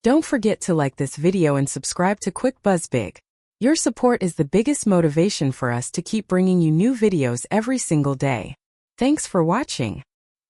Don't forget to like this video and subscribe to Quick Buzz Big. Your support is the biggest motivation for us to keep bringing you new videos every single day. Thanks for watching.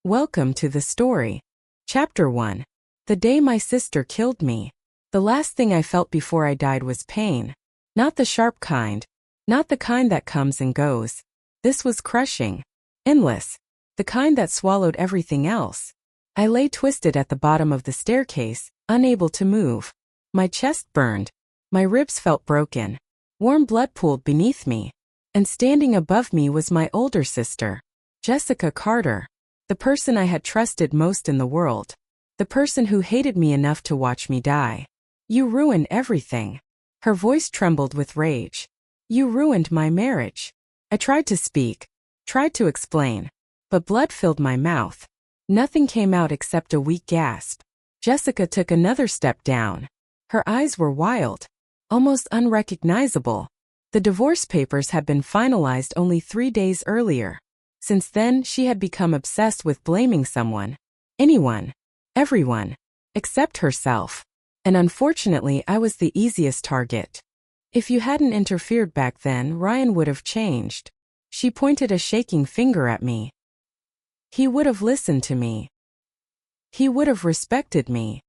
Welcome to the story. Chapter 1. The day my sister killed me. The last thing I felt before I died was pain. Not the sharp kind. Not the kind that comes and goes. This was crushing. Endless. The kind that swallowed everything else. I lay twisted at the bottom of the staircase, unable to move. My chest burned. My ribs felt broken. Warm blood pooled beneath me. And standing above me was my older sister, Jessica Carter. The person I had trusted most in the world. The person who hated me enough to watch me die. You ruined everything. Her voice trembled with rage. You ruined my marriage. I tried to speak. Tried to explain. But blood filled my mouth. Nothing came out except a weak gasp. Jessica took another step down. Her eyes were wild. Almost unrecognizable. The divorce papers had been finalized only 3 days earlier. Since then, she had become obsessed with blaming someone. Anyone. Everyone. Except herself. And unfortunately, I was the easiest target. If you hadn't interfered back then, Ryan would have changed. She pointed a shaking finger at me. He would have listened to me. He would have respected me.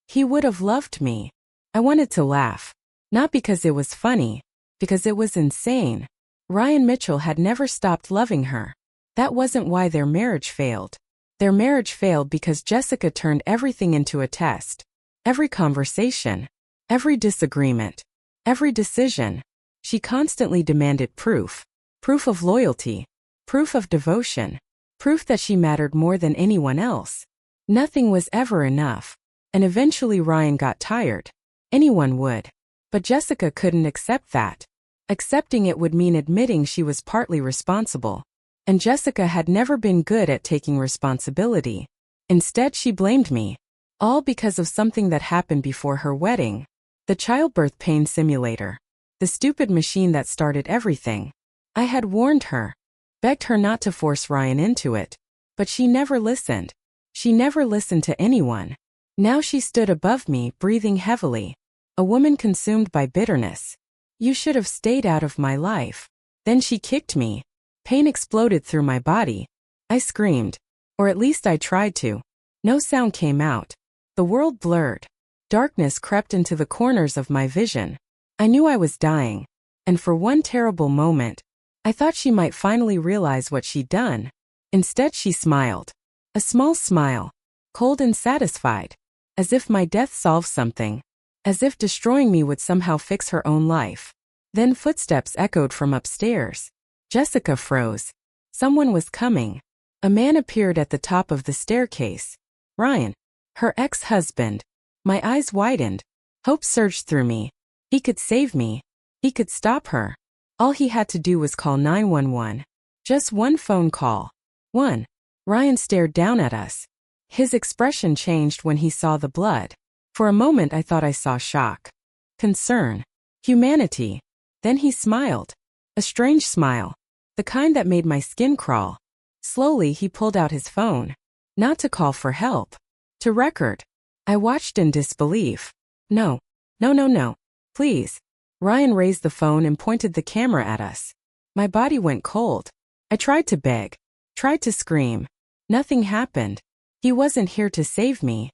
He would have loved me. I wanted to laugh. Not because it was funny, because it was insane. Ryan Mitchell had never stopped loving her. That wasn't why their marriage failed. Their marriage failed because Jessica turned everything into a test. Every conversation. Every disagreement. Every decision. She constantly demanded proof. Proof of loyalty. Proof of devotion. Proof that she mattered more than anyone else. Nothing was ever enough. And eventually Ryan got tired. Anyone would. But Jessica couldn't accept that. Accepting it would mean admitting she was partly responsible. And Jessica had never been good at taking responsibility. Instead, she blamed me. All because of something that happened before her wedding. The childbirth pain simulator. The stupid machine that started everything. I had warned her. Begged her not to force Ryan into it. But she never listened. She never listened to anyone. Now she stood above me, breathing heavily. A woman consumed by bitterness. You should have stayed out of my life. Then she kicked me. Pain exploded through my body. I screamed. Or at least I tried to. No sound came out. The world blurred. Darkness crept into the corners of my vision. I knew I was dying. And for one terrible moment, I thought she might finally realize what she'd done. Instead, she smiled. A small smile. Cold and satisfied. As if my death solved something. As if destroying me would somehow fix her own life. Then footsteps echoed from upstairs. Jessica froze. Someone was coming. A man appeared at the top of the staircase. Ryan. Her ex-husband. My eyes widened. Hope surged through me. He could save me. He could stop her. All he had to do was call 911. Just one phone call. One. Ryan stared down at us. His expression changed when he saw the blood. For a moment I thought I saw shock. Concern. Humanity. Then he smiled. A strange smile. The kind that made my skin crawl. Slowly he pulled out his phone. Not to call for help. To record. I watched in disbelief. No. No. Please. Ryan raised the phone and pointed the camera at us. My body went cold. I tried to beg. Tried to scream. Nothing happened. He wasn't here to save me.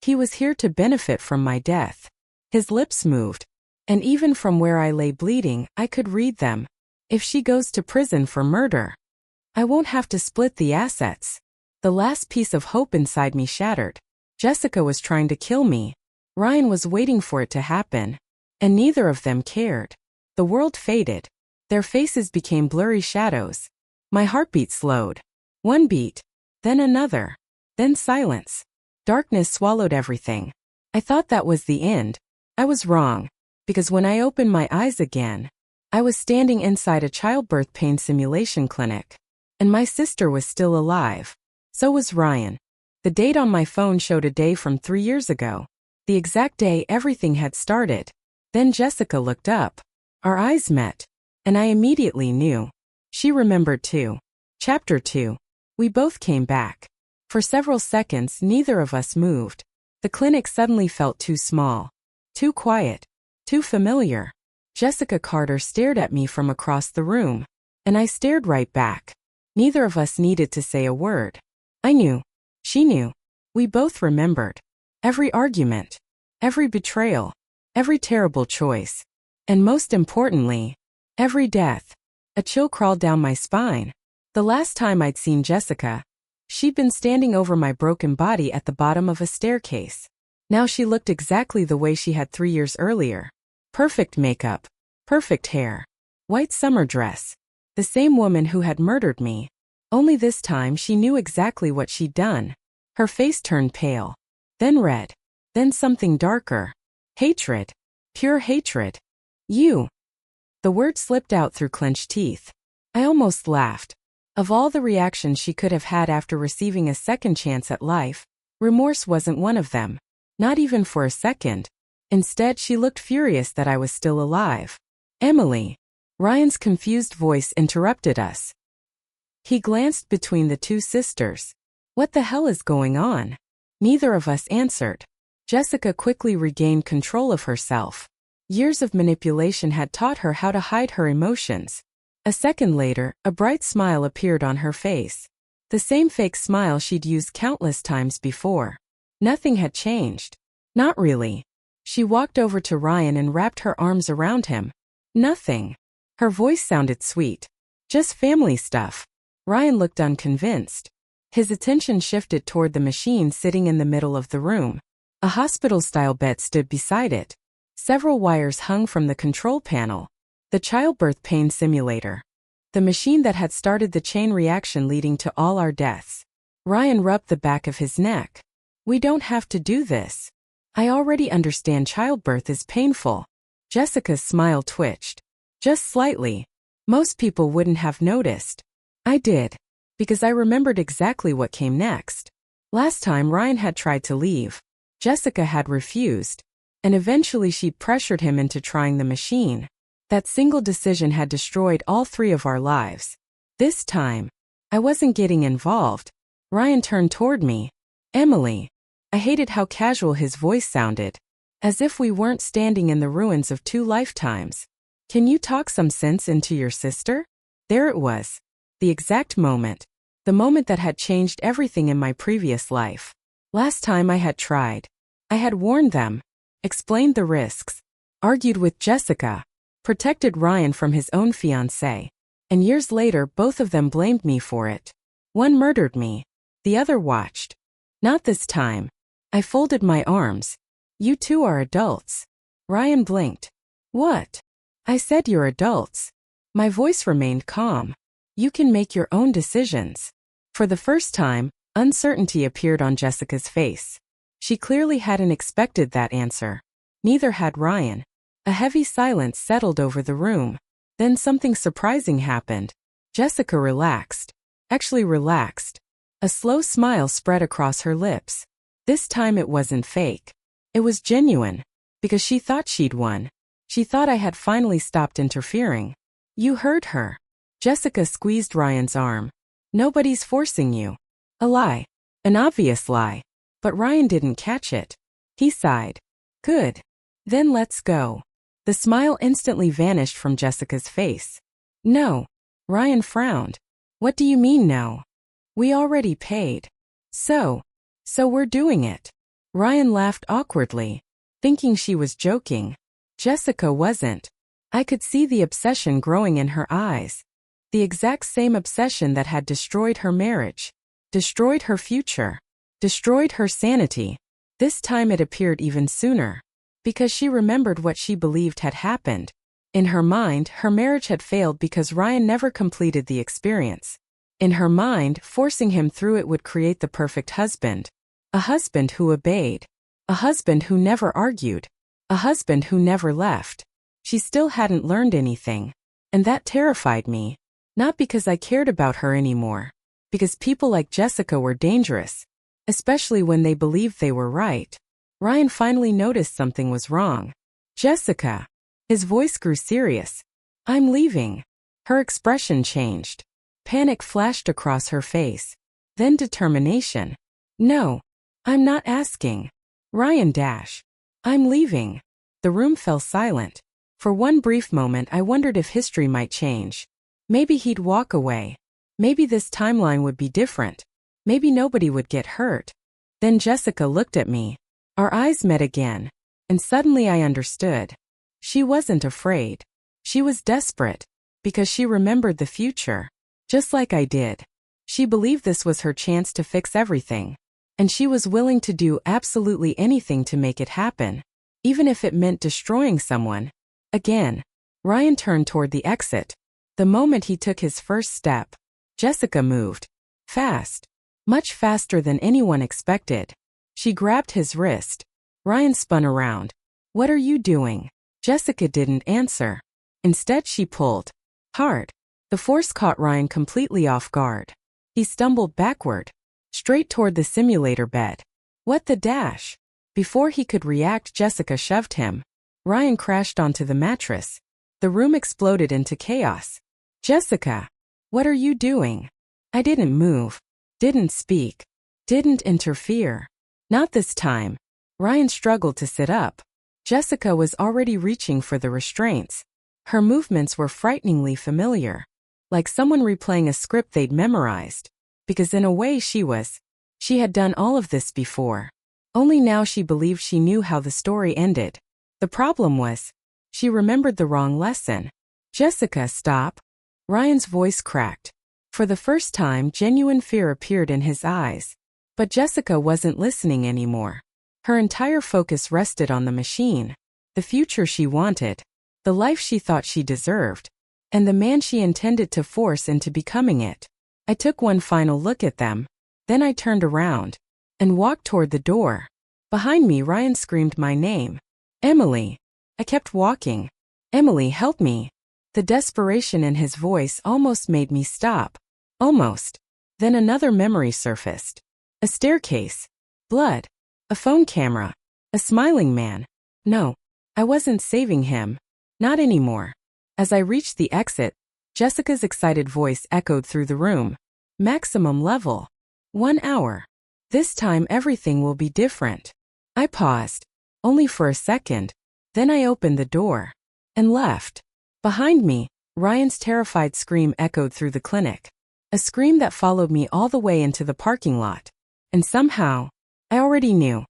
He was here to benefit from my death. His lips moved. And even from where I lay bleeding, I could read them. If she goes to prison for murder, I won't have to split the assets. The last piece of hope inside me shattered. Jessica was trying to kill me. Ryan was waiting for it to happen. And neither of them cared. The world faded. Their faces became blurry shadows. My heartbeat slowed. One beat. Then another. Then silence. Darkness swallowed everything. I thought that was the end. I was wrong. Because when I opened my eyes again, I was standing inside a childbirth pain simulation clinic. And my sister was still alive. So was Ryan. The date on my phone showed a day from 3 years ago. The exact day everything had started. Then Jessica looked up. Our eyes met. And I immediately knew. She remembered too. Chapter 2. We both came back. For several seconds, neither of us moved. The clinic suddenly felt too small, too quiet, too familiar. Jessica Carter stared at me from across the room, and I stared right back. Neither of us needed to say a word. I knew. She knew. We both remembered. Every argument. Every betrayal. Every terrible choice. And most importantly, every death. A chill crawled down my spine. The last time I'd seen Jessica, she'd been standing over my broken body at the bottom of a staircase. Now she looked exactly the way she had 3 years earlier. Perfect makeup. Perfect hair. White summer dress. The same woman who had murdered me. Only this time she knew exactly what she'd done. Her face turned pale. Then red. Then something darker. Hatred. Pure hatred. You. The word slipped out through clenched teeth. I almost laughed. Of all the reactions she could have had after receiving a second chance at life, remorse wasn't one of them. Not even for a second. Instead, she looked furious that I was still alive. Emily. Ryan's confused voice interrupted us. He glanced between the two sisters. What the hell is going on? Neither of us answered. Jessica quickly regained control of herself. Years of manipulation had taught her how to hide her emotions. A second later, a bright smile appeared on her face. The same fake smile she'd used countless times before. Nothing had changed. Not really. She walked over to Ryan and wrapped her arms around him. Nothing. Her voice sounded sweet. Just family stuff. Ryan looked unconvinced. His attention shifted toward the machine sitting in the middle of the room. A hospital-style bed stood beside it. Several wires hung from the control panel. The childbirth pain simulator. The machine that had started the chain reaction leading to all our deaths. Ryan rubbed the back of his neck. We don't have to do this. I already understand childbirth is painful. Jessica's smile twitched. Just slightly. Most people wouldn't have noticed. I did. Because I remembered exactly what came next. Last time Ryan had tried to leave. Jessica had refused. And eventually she'd pressured him into trying the machine. That single decision had destroyed all 3 of our lives. This time, I wasn't getting involved. Ryan turned toward me. Emily. I hated how casual his voice sounded. As if we weren't standing in the ruins of 2 lifetimes. Can you talk some sense into your sister? There it was. The exact moment. The moment that had changed everything in my previous life. Last time I had tried. I had warned them. Explained the risks. Argued with Jessica. Protected Ryan from his own fiancée. And years later both of them blamed me for it. One murdered me. The other watched. Not this time. I folded my arms. You two are adults. Ryan blinked. What? I said you're adults. My voice remained calm. You can make your own decisions. For the first time, uncertainty appeared on Jessica's face. She clearly hadn't expected that answer. Neither had Ryan. A heavy silence settled over the room. Then something surprising happened. Jessica relaxed. Actually relaxed. A slow smile spread across her lips. This time it wasn't fake. It was genuine. Because she thought she'd won. She thought I had finally stopped interfering. You heard her. Jessica squeezed Ryan's arm. Nobody's forcing you. A lie. An obvious lie. But Ryan didn't catch it. He sighed. Good. Then let's go. The smile instantly vanished from Jessica's face. No. Ryan frowned. What do you mean no? We already paid. So we're doing it. Ryan laughed awkwardly, thinking she was joking. Jessica wasn't. I could see the obsession growing in her eyes. The exact same obsession that had destroyed her marriage. Destroyed her future. Destroyed her sanity. This time it appeared even sooner. Because she remembered what she believed had happened. In her mind, her marriage had failed because Ryan never completed the experience. In her mind, forcing him through it would create the perfect husband. A husband who obeyed. A husband who never argued. A husband who never left. She still hadn't learned anything. And that terrified me. Not because I cared about her anymore. Because people like Jessica were dangerous. Especially when they believed they were right. Ryan finally noticed something was wrong. Jessica. His voice grew serious. I'm leaving. Her expression changed. Panic flashed across her face. Then determination. No. I'm not asking. Ryan dash. I'm leaving. The room fell silent. For one brief moment I wondered if history might change. Maybe he'd walk away. Maybe this timeline would be different. Maybe nobody would get hurt. Then Jessica looked at me. Our eyes met again. And suddenly I understood. She wasn't afraid. She was desperate. Because she remembered the future. Just like I did. She believed this was her chance to fix everything. And she was willing to do absolutely anything to make it happen. Even if it meant destroying someone. Again. Ryan turned toward the exit. The moment he took his first step, Jessica moved. Fast. Much faster than anyone expected. She grabbed his wrist. Ryan spun around. What are you doing? Jessica didn't answer. Instead she pulled. Hard. The force caught Ryan completely off guard. He stumbled backward. Straight toward the simulator bed. What the dash? Before he could react, Jessica shoved him. Ryan crashed onto the mattress. The room exploded into chaos. Jessica! What are you doing? I didn't move. Didn't speak. Didn't interfere. Not this time. Ryan struggled to sit up. Jessica was already reaching for the restraints. Her movements were frighteningly familiar. Like someone replaying a script they'd memorized. Because in a way she had done all of this before. Only now she believed she knew how the story ended. The problem was, she remembered the wrong lesson. Jessica, stop. Ryan's voice cracked. For the first time, genuine fear appeared in his eyes. But Jessica wasn't listening anymore. Her entire focus rested on the machine. The future she wanted. The life she thought she deserved. And the man she intended to force into becoming it. I took one final look at them. Then I turned around. And walked toward the door. Behind me, Ryan screamed my name. Emily. I kept walking. Emily, help me. The desperation in his voice almost made me stop. Almost. Then another memory surfaced. A staircase. Blood. A phone camera. A smiling man. No. I wasn't saving him. Not anymore. As I reached the exit, Jessica's excited voice echoed through the room. Maximum level. 1 hour. This time everything will be different. I paused. Only for a second. Then I opened the door. And left. Behind me, Ryan's terrified scream echoed through the clinic. A scream that followed me all the way into the parking lot. And somehow, I already knew.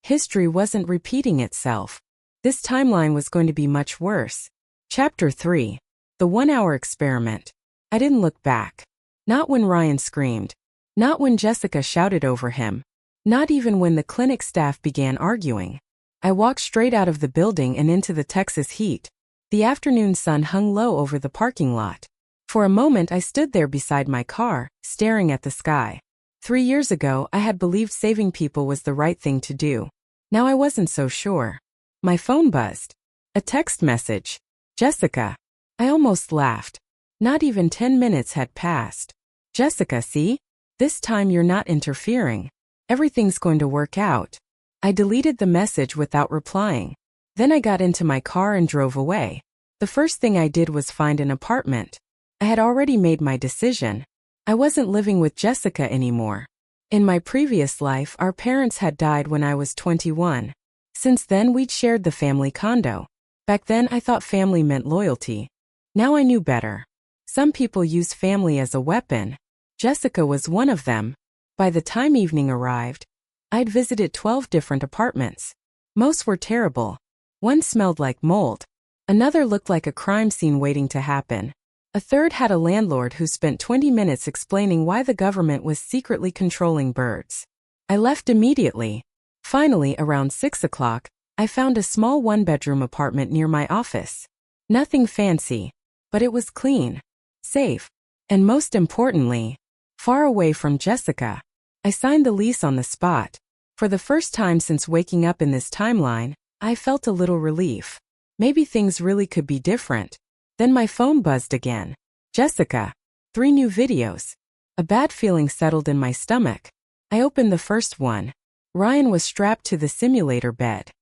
History wasn't repeating itself. This timeline was going to be much worse. Chapter 3. The 1-hour experiment. I didn't look back. Not when Ryan screamed. Not when Jessica shouted over him. Not even when the clinic staff began arguing. I walked straight out of the building and into the Texas heat. The afternoon sun hung low over the parking lot. For a moment I stood there beside my car, staring at the sky. 3 years ago I had believed saving people was the right thing to do. Now I wasn't so sure. My phone buzzed. A text message. Jessica. I almost laughed. Not even 10 minutes had passed. Jessica, see? This time you're not interfering. Everything's going to work out. I deleted the message without replying. Then I got into my car and drove away. The first thing I did was find an apartment. I had already made my decision. I wasn't living with Jessica anymore. In my previous life, our parents had died when I was 21. Since then, we'd shared the family condo. Back then, I thought family meant loyalty. Now I knew better. Some people use family as a weapon. Jessica was one of them. By the time evening arrived, I'd visited 12 different apartments. Most were terrible. One smelled like mold. Another looked like a crime scene waiting to happen. A third had a landlord who spent 20 minutes explaining why the government was secretly controlling birds. I left immediately. Finally, around 6 o'clock, I found a small one-bedroom apartment near my office. Nothing fancy, but it was clean, safe, and most importantly, far away from Jessica. I signed the lease on the spot. For the first time since waking up in this timeline, I felt a little relief. Maybe things really could be different. Then my phone buzzed again. Jessica. 3 new videos. A bad feeling settled in my stomach. I opened the first one. Ryan was strapped to the simulator bed.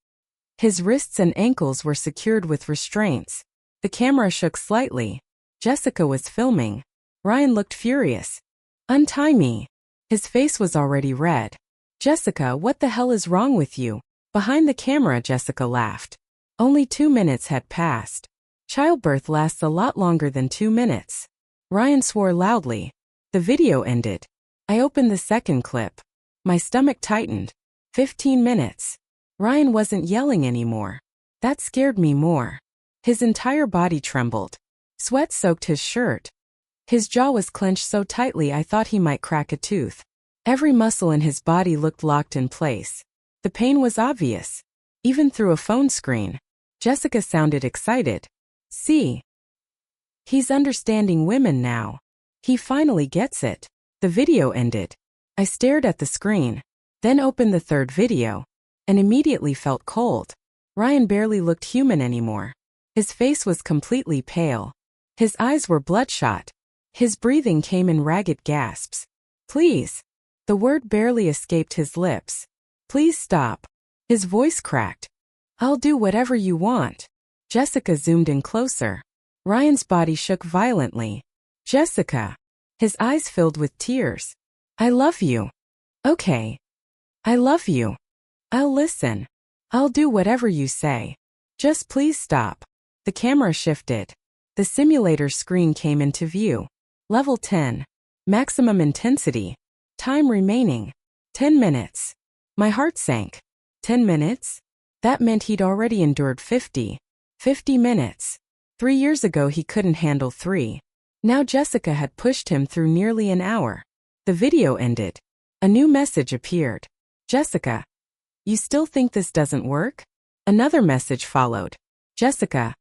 His wrists and ankles were secured with restraints. The camera shook slightly. Jessica was filming. Ryan looked furious. Untie me. His face was already red. Jessica, what the hell is wrong with you? Behind the camera, Jessica laughed. Only 2 minutes had passed. Childbirth lasts a lot longer than 2 minutes. Ryan swore loudly. The video ended. I opened the second clip. My stomach tightened. 15 minutes. Ryan wasn't yelling anymore. That scared me more. His entire body trembled. Sweat soaked his shirt. His jaw was clenched so tightly I thought he might crack a tooth. Every muscle in his body looked locked in place. The pain was obvious. Even through a phone screen. Jessica sounded excited. See? He's understanding women now. He finally gets it. The video ended. I stared at the screen, then opened the third video, and immediately felt cold. Ryan barely looked human anymore. His face was completely pale. His eyes were bloodshot. His breathing came in ragged gasps. Please. The word barely escaped his lips. Please stop. His voice cracked. I'll do whatever you want. Jessica zoomed in closer. Ryan's body shook violently. Jessica. His eyes filled with tears. I love you. Okay. I love you. I'll listen. I'll do whatever you say. Just please stop. The camera shifted. The simulator screen came into view. Level 10. Maximum intensity. Time remaining. 10 minutes. My heart sank. 10 minutes? That meant he'd already endured 50. 50 minutes. 3 years ago he couldn't handle 3. Now Jessica had pushed him through nearly an hour. The video ended. A new message appeared. Jessica. You still think this doesn't work? Another message followed. Jessica.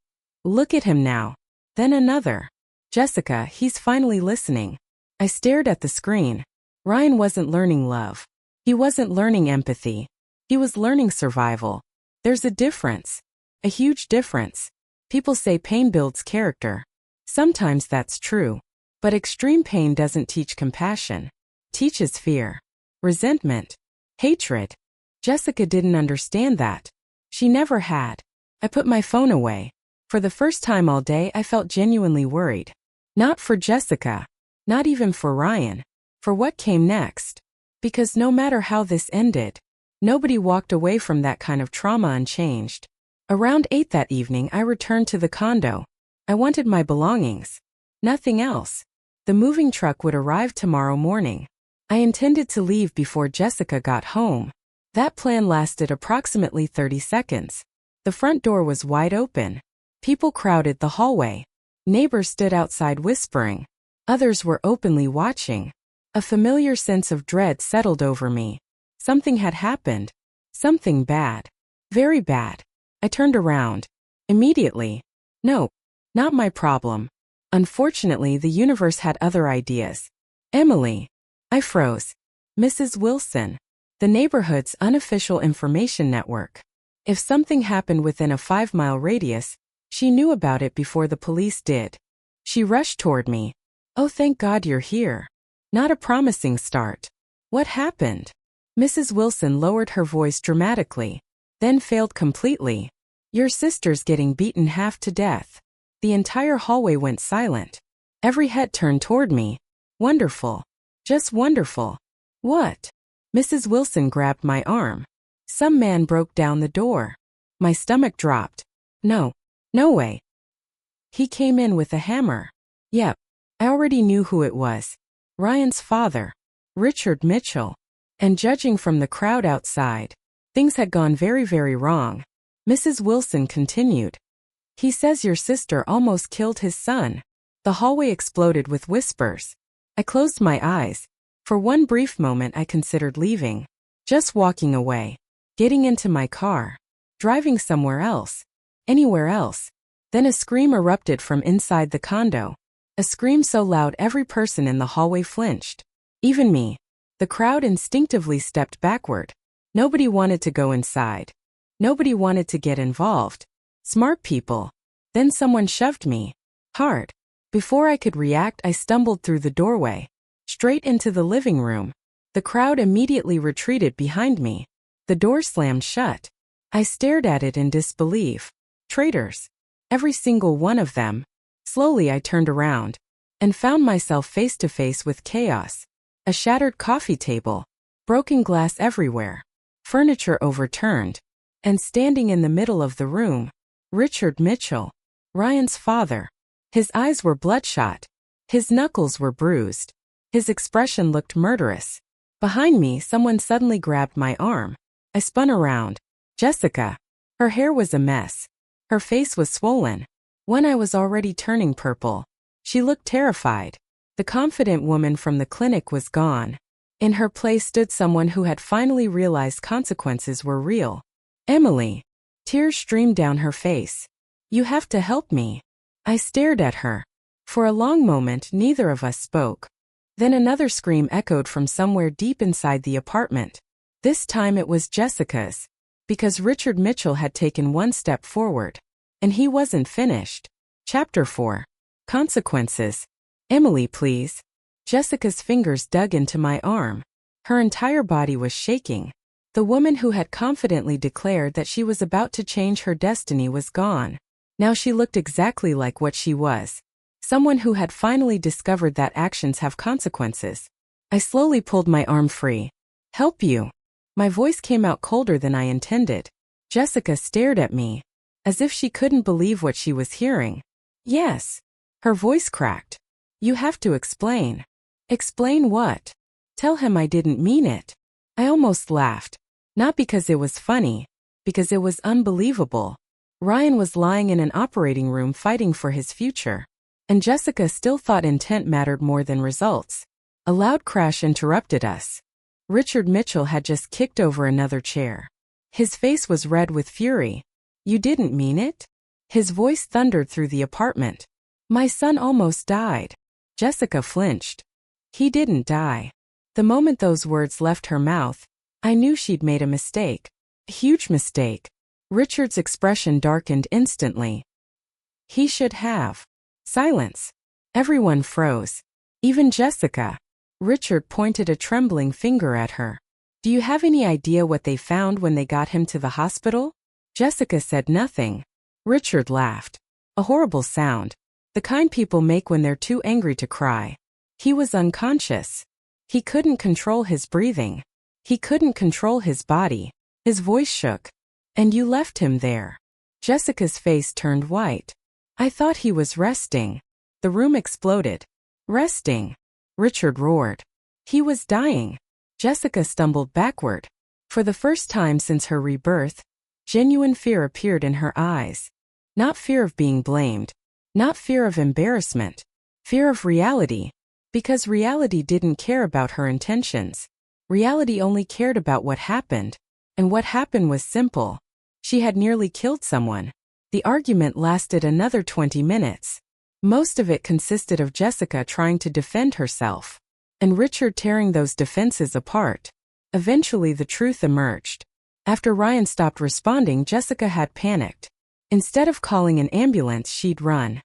Look at him now. Then another. Jessica, he's finally listening. I stared at the screen. Ryan wasn't learning love. He wasn't learning empathy. He was learning survival. There's a difference. A huge difference. People say pain builds character. Sometimes that's true. But extreme pain doesn't teach compassion. Teaches fear. Resentment. Hatred. Jessica didn't understand that. She never had. I put my phone away. For the first time all day I felt genuinely worried. Not for Jessica. Not even for Ryan. For what came next. Because no matter how this ended, nobody walked away from that kind of trauma unchanged. Around 8 that evening I returned to the condo. I wanted my belongings. Nothing else. The moving truck would arrive tomorrow morning. I intended to leave before Jessica got home. That plan lasted approximately 30 seconds. The front door was wide open. People crowded the hallway. Neighbors stood outside whispering. Others were openly watching. A familiar sense of dread settled over me. Something had happened. Something bad. Very bad. I turned around. Immediately. No. Not my problem. Unfortunately, the universe had other ideas. Emily. I froze. Mrs. Wilson. The neighborhood's unofficial information network. If something happened within a 5-mile radius, she knew about it before the police did. She rushed toward me. Oh, thank God you're here. Not a promising start. What happened? Mrs. Wilson lowered her voice dramatically, then failed completely. Your sister's getting beaten half to death. The entire hallway went silent. Every head turned toward me. Wonderful. Just wonderful. What? Mrs. Wilson grabbed my arm. Some man broke down the door. My stomach dropped. No. No way. He came in with a hammer. Yep. I already knew who it was. Ryan's father. Richard Mitchell. And judging from the crowd outside, things had gone very, very wrong. Mrs. Wilson continued. He says your sister almost killed his son. The hallway exploded with whispers. I closed my eyes. For one brief moment I considered leaving. Just walking away. Getting into my car. Driving somewhere else. Anywhere else. Then a scream erupted from inside the condo. A scream so loud every person in the hallway flinched. Even me. The crowd instinctively stepped backward. Nobody wanted to go inside. Nobody wanted to get involved. Smart people. Then someone shoved me. Hard. Before I could react, I stumbled through the doorway. Straight into the living room. The crowd immediately retreated behind me. The door slammed shut. I stared at it in disbelief. Traitors. Every single one of them. Slowly I turned around and found myself face to face with chaos. A shattered coffee table. Broken glass everywhere. Furniture overturned. And standing in the middle of the room, Richard Mitchell, Ryan's father. His eyes were bloodshot. His knuckles were bruised. His expression looked murderous. Behind me, someone suddenly grabbed my arm. I spun around. Jessica. Her hair was a mess. Her face was swollen. One eye was already turning purple. She looked terrified. The confident woman from the clinic was gone. In her place stood someone who had finally realized consequences were real. Emily. Tears streamed down her face. You have to help me. I stared at her. For a long moment, neither of us spoke. Then another scream echoed from somewhere deep inside the apartment. This time it was Jessica's. Because Richard Mitchell had taken one step forward. And he wasn't finished. Chapter 4. Consequences. Emily, please. Jessica's fingers dug into my arm. Her entire body was shaking. The woman who had confidently declared that she was about to change her destiny was gone. Now she looked exactly like what she was. Someone who had finally discovered that actions have consequences. I slowly pulled my arm free. Help you. My voice came out colder than I intended. Jessica stared at me, as if she couldn't believe what she was hearing. Yes. Her voice cracked. You have to explain. Explain what? Tell him I didn't mean it. I almost laughed. Not because it was funny, because it was unbelievable. Ryan was lying in an operating room fighting for his future. And Jessica still thought intent mattered more than results. A loud crash interrupted us. Richard Mitchell had just kicked over another chair. His face was red with fury. You didn't mean it? His voice thundered through the apartment. My son almost died. Jessica flinched. He didn't die. The moment those words left her mouth, I knew she'd made a mistake. A huge mistake. Richard's expression darkened instantly. He should have. Silence. Everyone froze. Even Jessica. Richard pointed a trembling finger at her. Do you have any idea what they found when they got him to the hospital? Jessica said nothing. Richard laughed. A horrible sound. The kind people make when they're too angry to cry. He was unconscious. He couldn't control his breathing. He couldn't control his body. His voice shook. And you left him there. Jessica's face turned white. I thought he was resting. The room exploded. Resting. Richard roared. He was dying. Jessica stumbled backward. For the first time since her rebirth, genuine fear appeared in her eyes. Not fear of being blamed. Not fear of embarrassment. Fear of reality. Because reality didn't care about her intentions. Reality only cared about what happened. And what happened was simple. She had nearly killed someone. The argument lasted another 20 minutes. Most of it consisted of Jessica trying to defend herself. And Richard tearing those defenses apart. Eventually the truth emerged. After Ryan stopped responding, Jessica had panicked. Instead of calling an ambulance, she'd run.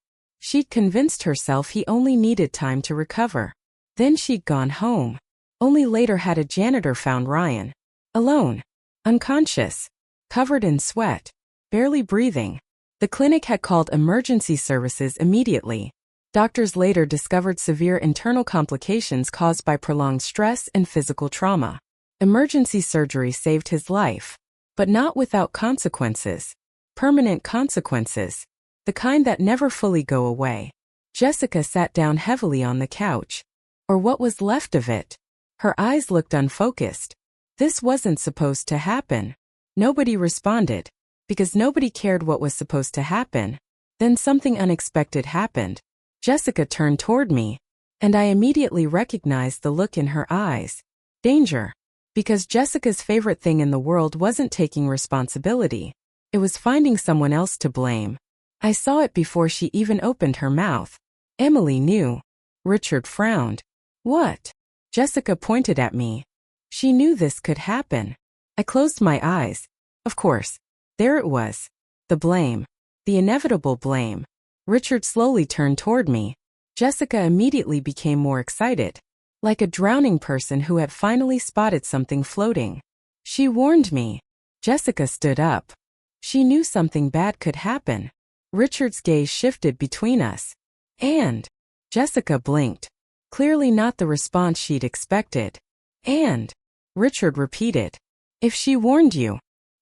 She'd convinced herself he only needed time to recover. Then she'd gone home. Only later had a janitor found Ryan. Alone. Unconscious. Covered in sweat. Barely breathing. The clinic had called emergency services immediately. Doctors later discovered severe internal complications caused by prolonged stress and physical trauma. Emergency surgery saved his life. But not without consequences. Permanent consequences. The kind that never fully go away. Jessica sat down heavily on the couch. Or what was left of it. Her eyes looked unfocused. This wasn't supposed to happen. Nobody responded. Because nobody cared what was supposed to happen. Then something unexpected happened. Jessica turned toward me. And I immediately recognized the look in her eyes. Danger. Because Jessica's favorite thing in the world wasn't taking responsibility. It was finding someone else to blame. I saw it before she even opened her mouth. Emily knew. Richard frowned. What? Jessica pointed at me. She knew this could happen. I closed my eyes. Of course. There it was. The blame. The inevitable blame. Richard slowly turned toward me. Jessica immediately became more excited. Like a drowning person who had finally spotted something floating. She warned me. Jessica stood up. She knew something bad could happen. Richard's gaze shifted between us. And Jessica blinked. Clearly not the response she'd expected. And Richard repeated. If she warned you.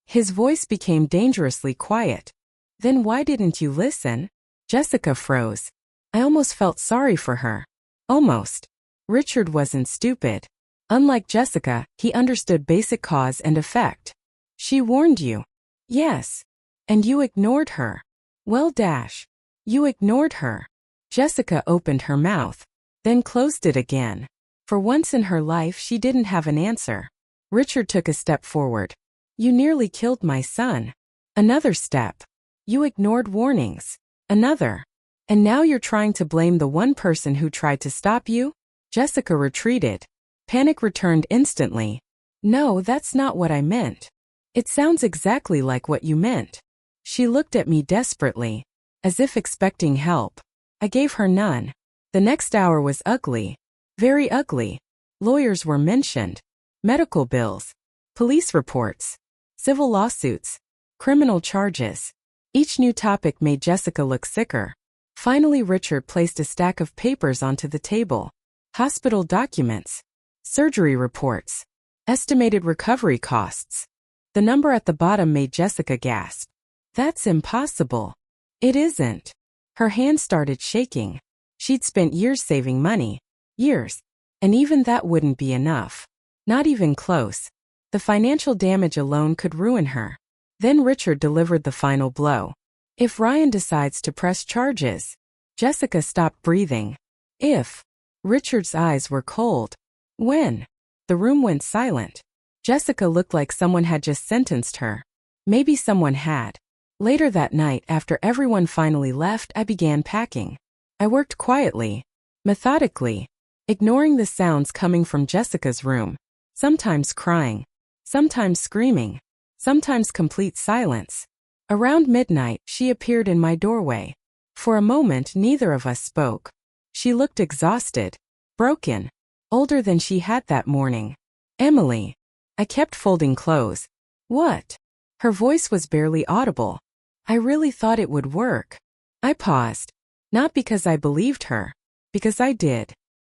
His voice became dangerously quiet. Then why didn't you listen? Jessica froze. I almost felt sorry for her. Almost. Richard wasn't stupid. Unlike Jessica, he understood basic cause and effect. She warned you. Yes. And you ignored her. Well, you ignored her. Jessica opened her mouth, then closed it again. For once in her life, she didn't have an answer. Richard took a step forward. You nearly killed my son. Another step. You ignored warnings. Another. And now you're trying to blame the one person who tried to stop you? Jessica retreated. Panic returned instantly. No, that's not what I meant. It sounds exactly like what you meant. She looked at me desperately, as if expecting help. I gave her none. The next hour was ugly. Very ugly. Lawyers were mentioned. Medical bills. Police reports. Civil lawsuits. Criminal charges. Each new topic made Jessica look sicker. Finally, Richard placed a stack of papers onto the table. Hospital documents. Surgery reports. Estimated recovery costs. The number at the bottom made Jessica gasp. That's impossible. It isn't. Her hand started shaking. She'd spent years saving money. Years. And even that wouldn't be enough. Not even close. The financial damage alone could ruin her. Then Richard delivered the final blow. If Ryan decides to press charges. Jessica stopped breathing. If. Richard's eyes were cold. When? The room went silent. Jessica looked like someone had just sentenced her. Maybe someone had. Later that night, after everyone finally left, I began packing. I worked quietly, methodically, ignoring the sounds coming from Jessica's room, sometimes crying, sometimes screaming, sometimes complete silence. Around midnight, she appeared in my doorway. For a moment, neither of us spoke. She looked exhausted, broken, older than she had that morning. Emily. I kept folding clothes. What? Her voice was barely audible. I really thought it would work. I paused. Not because I believed her. Because I did.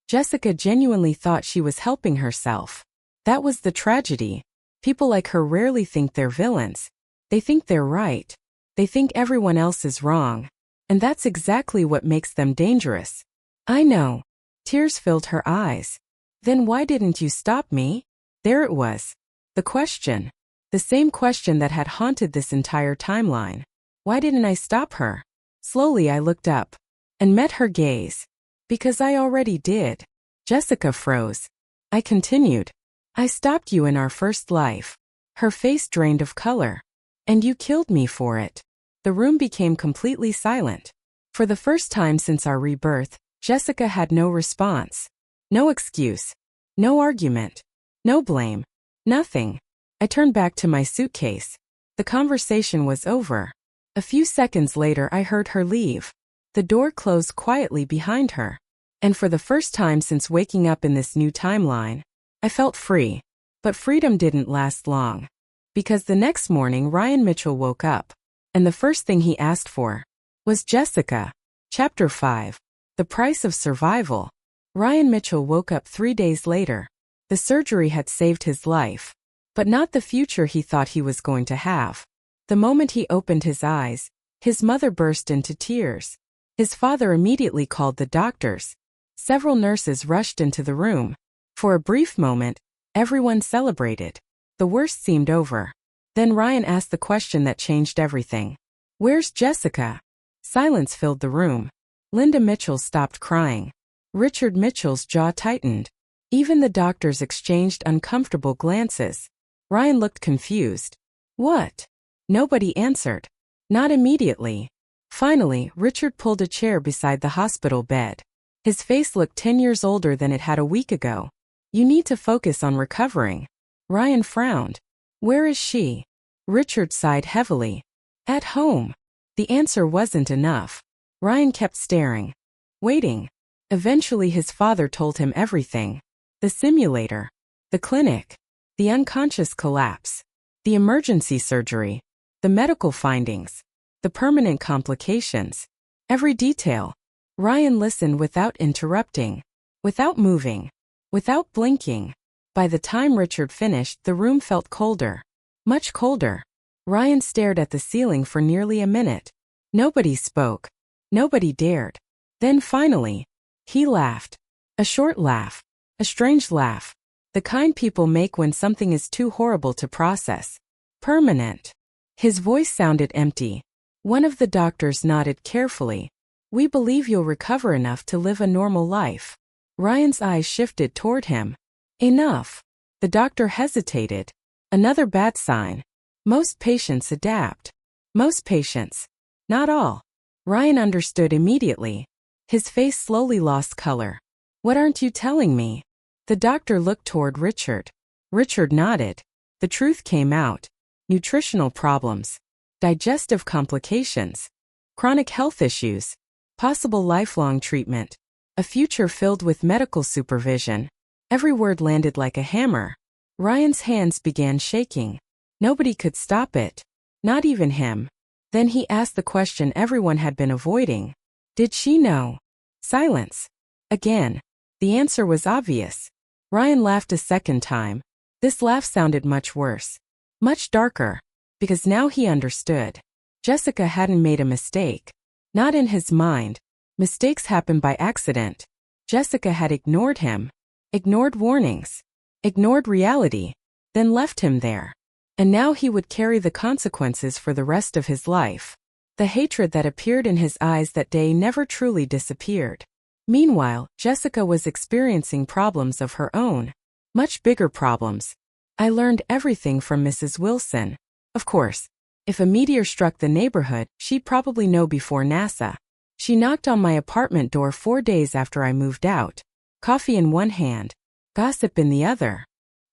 Jessica genuinely thought she was helping herself. That was the tragedy. People like her rarely think they're villains. They think they're right. They think everyone else is wrong. And that's exactly what makes them dangerous. I know. Tears filled her eyes. Then why didn't you stop me? There it was. The question. The same question that had haunted this entire timeline. Why didn't I stop her? Slowly I looked up and met her gaze. Because I already did. Jessica froze. I continued. I stopped you in our first life. Her face drained of color. And you killed me for it. The room became completely silent. For the first time since our rebirth, Jessica had no response. No excuse. No argument. No blame. Nothing. I turned back to my suitcase. The conversation was over. A few seconds later, I heard her leave. The door closed quietly behind her. And for the first time since waking up in this new timeline, I felt free. But freedom didn't last long. Because the next morning, Ryan Mitchell woke up. And the first thing he asked for was Jessica. Chapter 5. The Price of Survival. Ryan Mitchell woke up 3 days later. The surgery had saved his life. But not the future he thought he was going to have. The moment he opened his eyes, his mother burst into tears. His father immediately called the doctors. Several nurses rushed into the room. For a brief moment, everyone celebrated. The worst seemed over. Then Ryan asked the question that changed everything. Where's Jessica? Silence filled the room. Linda Mitchell stopped crying. Richard Mitchell's jaw tightened. Even the doctors exchanged uncomfortable glances. Ryan looked confused. What? Nobody answered. Not immediately. Finally, Richard pulled a chair beside the hospital bed. His face looked 10 years older than it had a week ago. You need to focus on recovering. Ryan frowned. Where is she? Richard sighed heavily. At home. The answer wasn't enough. Ryan kept staring. Waiting. Eventually his father told him everything. The simulator. The clinic. The unconscious collapse. The emergency surgery. The medical findings. The permanent complications. Every detail. Ryan listened without interrupting. Without moving. Without blinking. By the time Richard finished, the room felt colder. Much colder. Ryan stared at the ceiling for nearly a minute. Nobody spoke. Nobody dared. Then finally, he laughed. A short laugh. A strange laugh. The kind people make when something is too horrible to process. Permanent. His voice sounded empty. One of the doctors nodded carefully. We believe you'll recover enough to live a normal life. Ryan's eyes shifted toward him. Enough. The doctor hesitated. Another bad sign. Most patients adapt. Most patients. Not all. Ryan understood immediately. His face slowly lost color. What aren't you telling me? The doctor looked toward Richard. Richard nodded. The truth came out. Nutritional problems. Digestive complications. Chronic health issues. Possible lifelong treatment. A future filled with medical supervision. Every word landed like a hammer. Ryan's hands began shaking. Nobody could stop it. Not even him. Then he asked the question everyone had been avoiding. Did she know? Silence. Again. The answer was obvious. Ryan laughed a second time. This laugh sounded much worse. Much darker. Because now he understood. Jessica hadn't made a mistake. Not in his mind. Mistakes happen by accident. Jessica had ignored him. Ignored warnings. Ignored reality. Then left him there. And now he would carry the consequences for the rest of his life. The hatred that appeared in his eyes that day never truly disappeared. Meanwhile, Jessica was experiencing problems of her own. Much bigger problems. I learned everything from Mrs. Wilson. Of course, if a meteor struck the neighborhood, she'd probably know before NASA. She knocked on my apartment door 4 days after I moved out. Coffee in one hand. Gossip in the other.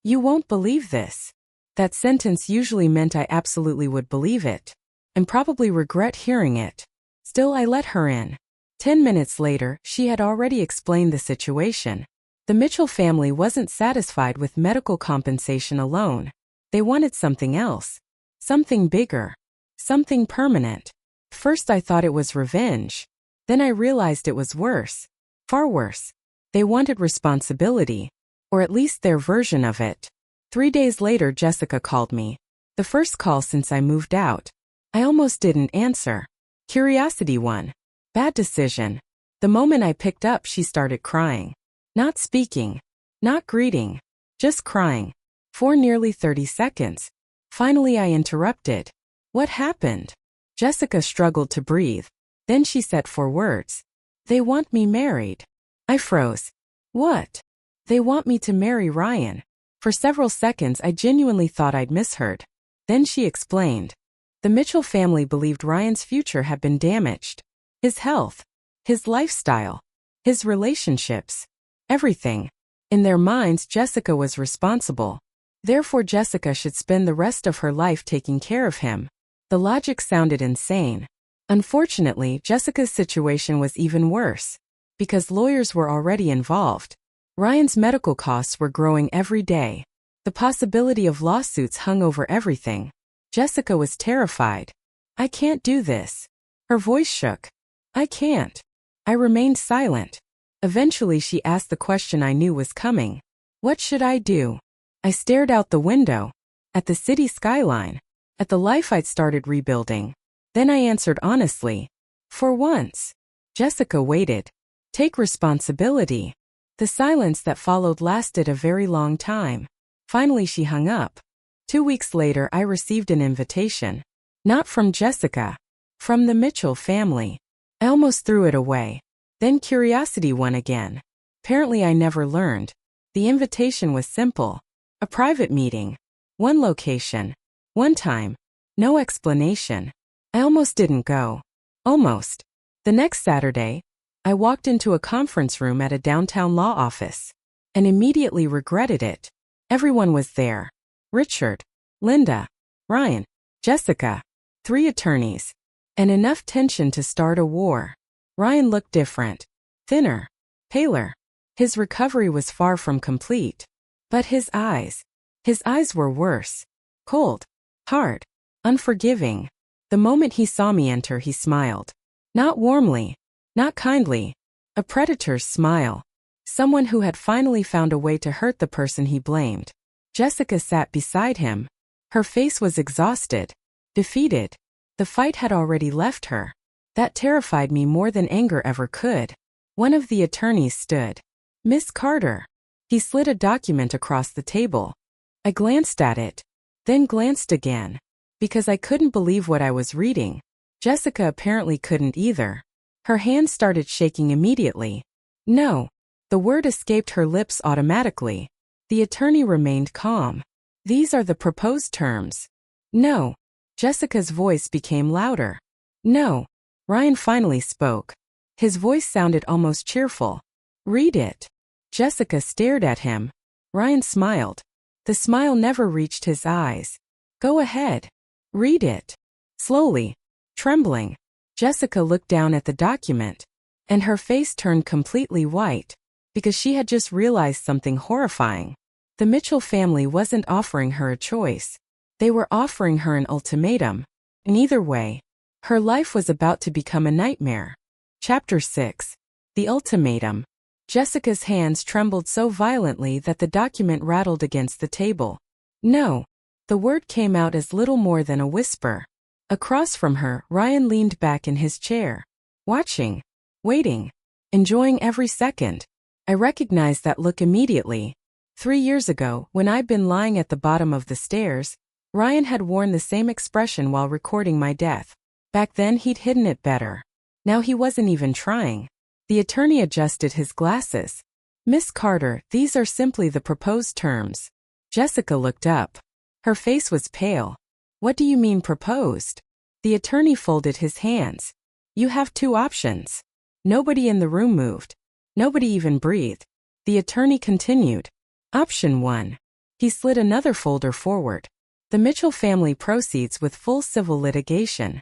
You won't believe this. That sentence usually meant I absolutely would believe it. And probably regret hearing it. Still, I let her in. 10 minutes later, she had already explained the situation. The Mitchell family wasn't satisfied with medical compensation alone. They wanted something else. Something bigger. Something permanent. First I thought it was revenge. Then I realized it was worse. Far worse. They wanted responsibility. Or at least their version of it. 3 days later, Jessica called me. The first call since I moved out. I almost didn't answer. Curiosity won. Bad decision. The moment I picked up, she started crying. Not speaking. Not greeting. Just crying. For nearly 30 seconds. Finally I interrupted. What happened? Jessica struggled to breathe. Then she said 4 words. They want me married. I froze. What? They want me to marry Ryan. For several seconds I genuinely thought I'd misheard. Then she explained. The Mitchell family believed Ryan's future had been damaged. His health. His lifestyle. His relationships. Everything. In their minds, Jessica was responsible. Therefore, Jessica should spend the rest of her life taking care of him. The logic sounded insane. Unfortunately, Jessica's situation was even worse. Because lawyers were already involved. Ryan's medical costs were growing every day. The possibility of lawsuits hung over everything. Jessica was terrified. I can't do this. Her voice shook. I can't. I remained silent. Eventually she asked the question I knew was coming. What should I do? I stared out the window. At the city skyline. At the life I'd started rebuilding. Then I answered honestly. For once. Jessica waited. Take responsibility. The silence that followed lasted a very long time. Finally she hung up. 2 weeks later I received an invitation. Not from Jessica. From the Mitchell family. I almost threw it away. Then curiosity won again. Apparently I never learned. The invitation was simple. A private meeting. One location. One time. No explanation. I almost didn't go. Almost. The next Saturday, I walked into a conference room at a downtown law office. And immediately regretted it. Everyone was there. Richard. Linda. Ryan. Jessica. 3 attorneys. And enough tension to start a war. Ryan looked different. Thinner. Paler. His recovery was far from complete. But his eyes were worse. Cold. Hard. Unforgiving. The moment he saw me enter, he smiled. Not warmly. Not kindly. A predator's smile. Someone who had finally found a way to hurt the person he blamed. Jessica sat beside him. Her face was exhausted, defeated. The fight had already left her. That terrified me more than anger ever could. One of the attorneys stood. Miss Carter. He slid a document across the table. I glanced at it, then glanced again, because I couldn't believe what I was reading. Jessica apparently couldn't either. Her hand started shaking immediately. No. The word escaped her lips automatically. The attorney remained calm. These are the proposed terms. No. Jessica's voice became louder. No. Ryan finally spoke. His voice sounded almost cheerful. Read it. Jessica stared at him. Ryan smiled. The smile never reached his eyes. Go ahead. Read it. Slowly, trembling, Jessica looked down at the document, and her face turned completely white, because she had just realized something horrifying. The Mitchell family wasn't offering her a choice. They were offering her an ultimatum. In either way, her life was about to become a nightmare. Chapter 6. The Ultimatum. Jessica's hands trembled so violently that the document rattled against the table. No. The word came out as little more than a whisper. Across from her, Ryan leaned back in his chair, watching, waiting, enjoying every second. I recognized that look immediately. 3 years ago, when I'd been lying at the bottom of the stairs, Ryan had worn the same expression while recording my death. Back then he'd hidden it better. Now he wasn't even trying. The attorney adjusted his glasses. Miss Carter, these are simply the proposed terms. Jessica looked up. Her face was pale. What do you mean proposed? The attorney folded his hands. You have 2 options. Nobody in the room moved. Nobody even breathed. The attorney continued. Option 1. He slid another folder forward. The Mitchell family proceeds with full civil litigation.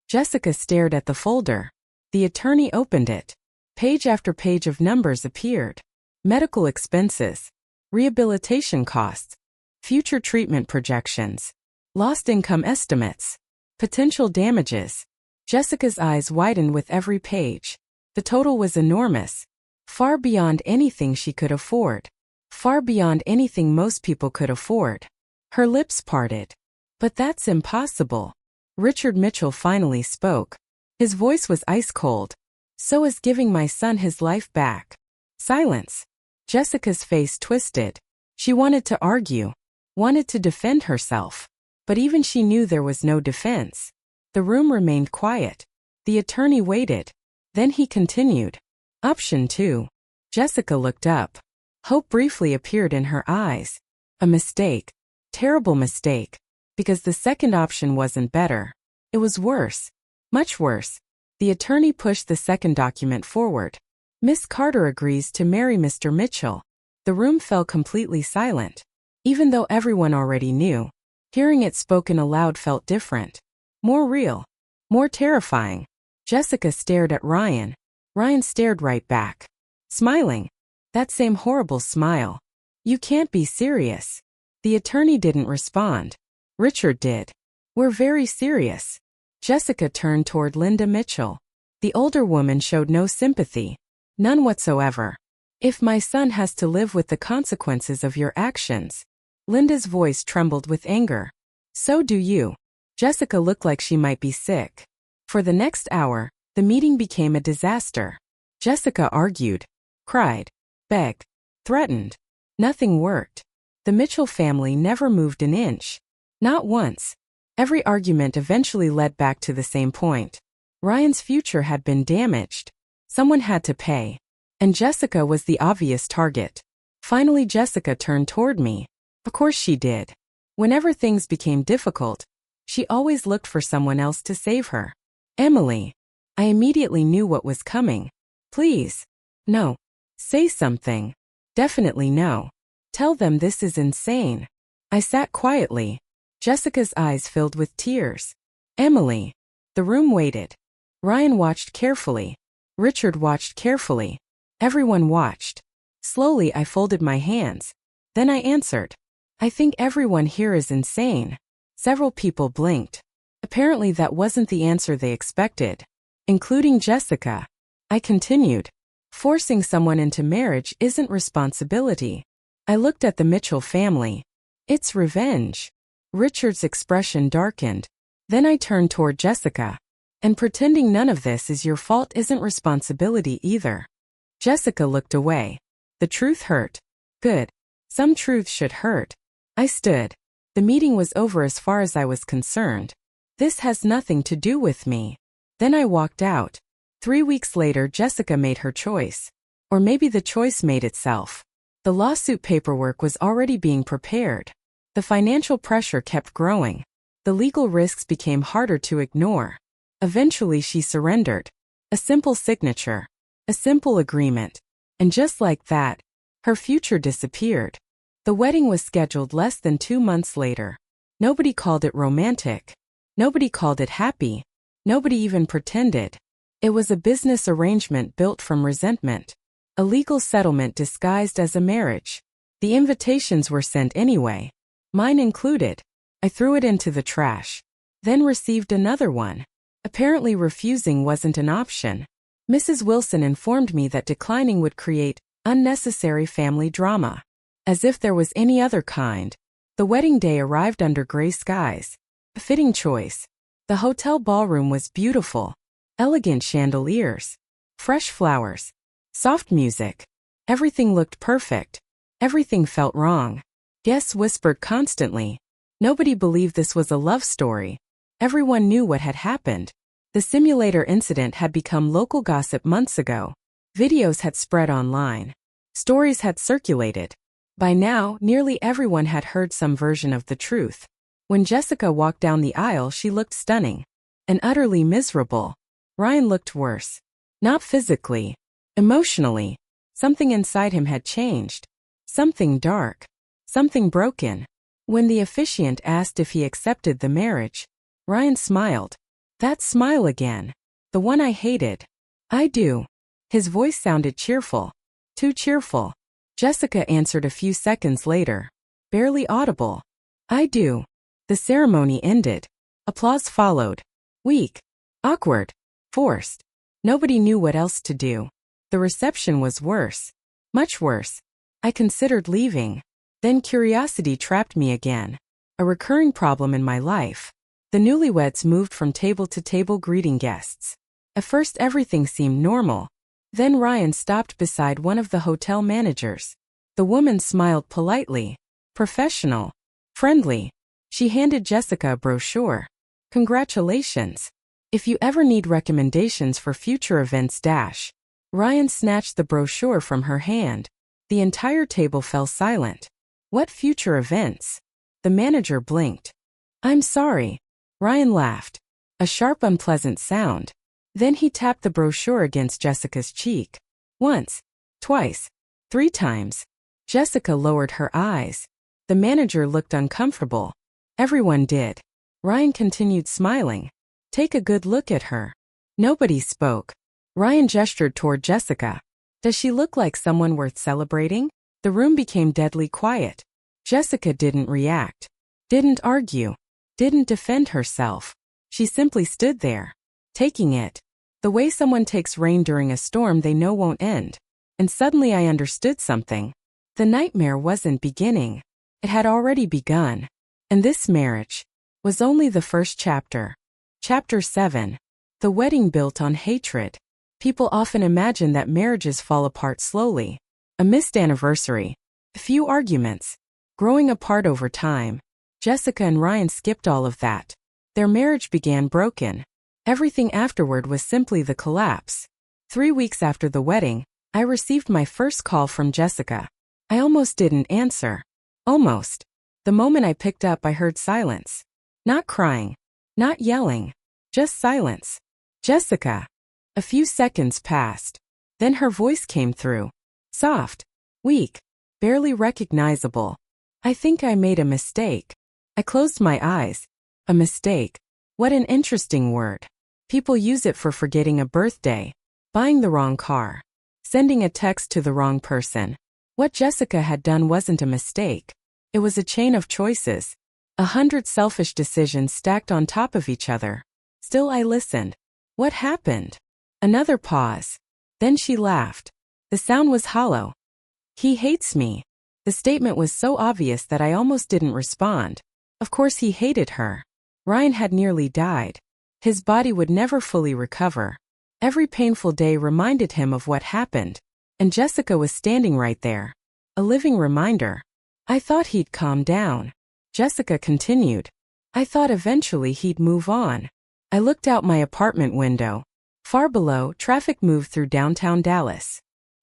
Jessica stared at the folder. The attorney opened it. Page after page of numbers appeared. Medical expenses, rehabilitation costs, future treatment projections, lost income estimates, potential damages. Jessica's eyes widened with every page. The total was enormous, far beyond anything she could afford, far beyond anything most people could afford. Her lips parted. But that's impossible. Richard Mitchell finally spoke. His voice was ice cold. So is giving my son his life back. Silence. Jessica's face twisted. She wanted to argue, wanted to defend herself. But even she knew there was no defense. The room remained quiet. The attorney waited. Then he continued. Option 2. Jessica looked up. Hope briefly appeared in her eyes. A mistake. Terrible mistake. Because the second option wasn't better. It was worse. Much worse. The attorney pushed the second document forward. Miss Carter agrees to marry Mr. Mitchell. The room fell completely silent. Even though everyone already knew, hearing it spoken aloud felt different. More real. More terrifying. Jessica stared at Ryan. Ryan stared right back. Smiling. That same horrible smile. You can't be serious. The attorney didn't respond. Richard did. We're very serious. Jessica turned toward Linda Mitchell. The older woman showed no sympathy. None whatsoever. If my son has to live with the consequences of your actions. Linda's voice trembled with anger. So do you. Jessica looked like she might be sick. For the next hour, the meeting became a disaster. Jessica argued, cried, begged, threatened. Nothing worked. The Mitchell family never moved an inch. Not once. Every argument eventually led back to the same point. Ryan's future had been damaged. Someone had to pay. And Jessica was the obvious target. Finally, Jessica turned toward me. Of course she did. Whenever things became difficult, she always looked for someone else to save her. Emily. I immediately knew what was coming. Please. No. Say something. Definitely no. Tell them this is insane. I sat quietly. Jessica's eyes filled with tears. Emily. The room waited. Ryan watched carefully. Richard watched carefully. Everyone watched. Slowly I folded my hands. Then I answered. I think everyone here is insane. Several people blinked. Apparently that wasn't the answer they expected. Including Jessica. I continued. Forcing someone into marriage isn't responsibility. I looked at the Mitchell family. It's revenge. Richard's expression darkened. Then I turned toward Jessica. And pretending none of this is your fault isn't responsibility either. Jessica looked away. The truth hurt. Good. Some truths should hurt. I stood. The meeting was over as far as I was concerned. This has nothing to do with me. Then I walked out. 3 weeks later, Jessica made her choice. Or maybe the choice made itself. The lawsuit paperwork was already being prepared. The financial pressure kept growing. The legal risks became harder to ignore. Eventually she surrendered. A simple signature. A simple agreement. And just like that, her future disappeared. The wedding was scheduled less than 2 months later. Nobody called it romantic. Nobody called it happy. Nobody even pretended. It was a business arrangement built from resentment. A legal settlement disguised as a marriage. The invitations were sent anyway. Mine included. I threw it into the trash. Then received another one. Apparently refusing wasn't an option. Mrs. Wilson informed me that declining would create unnecessary family drama. As if there was any other kind. The wedding day arrived under gray skies. A fitting choice. The hotel ballroom was beautiful. Elegant chandeliers. Fresh flowers. Soft music. Everything looked perfect. Everything felt wrong. Guests whispered constantly. Nobody believed this was a love story. Everyone knew what had happened. The simulator incident had become local gossip months ago. Videos had spread online. Stories had circulated. By now, nearly everyone had heard some version of the truth. When Jessica walked down the aisle, she looked stunning. And utterly miserable. Ryan looked worse. Not physically. Emotionally. Something inside him had changed. Something dark. Something broken. When the officiant asked if he accepted the marriage, Ryan smiled. That smile again. The one I hated. I do. His voice sounded cheerful. Too cheerful. Jessica answered a few seconds later. Barely audible. I do. The ceremony ended. Applause followed. Weak. Awkward. Forced. Nobody knew what else to do. The reception was worse. Much worse. I considered leaving. Then curiosity trapped me again. A recurring problem in my life. The newlyweds moved from table to table greeting guests. At first everything seemed normal. Then Ryan stopped beside one of the hotel managers. The woman smiled politely. Professional. Friendly. She handed Jessica a brochure. Congratulations. If you ever need recommendations for future events dash. Ryan snatched the brochure from her hand. The entire table fell silent. What future events? The manager blinked. I'm sorry. Ryan laughed. A sharp, unpleasant sound. Then he tapped the brochure against Jessica's cheek. Once. Twice. 3 times. Jessica lowered her eyes. The manager looked uncomfortable. Everyone did. Ryan continued smiling. Take a good look at her. Nobody spoke. Ryan gestured toward Jessica. Does she look like someone worth celebrating? The room became deadly quiet. Jessica didn't react. Didn't argue. Didn't defend herself. She simply stood there. Taking it. The way someone takes rain during a storm they know won't end. And suddenly I understood something. The nightmare wasn't beginning. It had already begun. And this marriage was only the first chapter. Chapter 7. The wedding built on hatred. People often imagine that marriages fall apart slowly. A missed anniversary. A few arguments. Growing apart over time. Jessica and Ryan skipped all of that. Their marriage began broken. Everything afterward was simply the collapse. 3 weeks after the wedding, I received my first call from Jessica. I almost didn't answer. Almost. The moment I picked up, I heard silence. Not crying. Not yelling. Just silence. Jessica. A few seconds passed. Then her voice came through. Soft. Weak. Barely recognizable. I think I made a mistake. I closed my eyes. A mistake. What an interesting word. People use it for forgetting a birthday, buying the wrong car, sending a text to the wrong person. What Jessica had done wasn't a mistake. It was a chain of choices. 100 selfish decisions stacked on top of each other. Still I listened. What happened? Another pause. Then she laughed. The sound was hollow. He hates me. The statement was so obvious that I almost didn't respond. Of course he hated her. Ryan had nearly died. His body would never fully recover. Every painful day reminded him of what happened. And Jessica was standing right there. A living reminder. I thought he'd calm down. Jessica continued. I thought eventually he'd move on. I looked out my apartment window. Far below, traffic moved through downtown Dallas.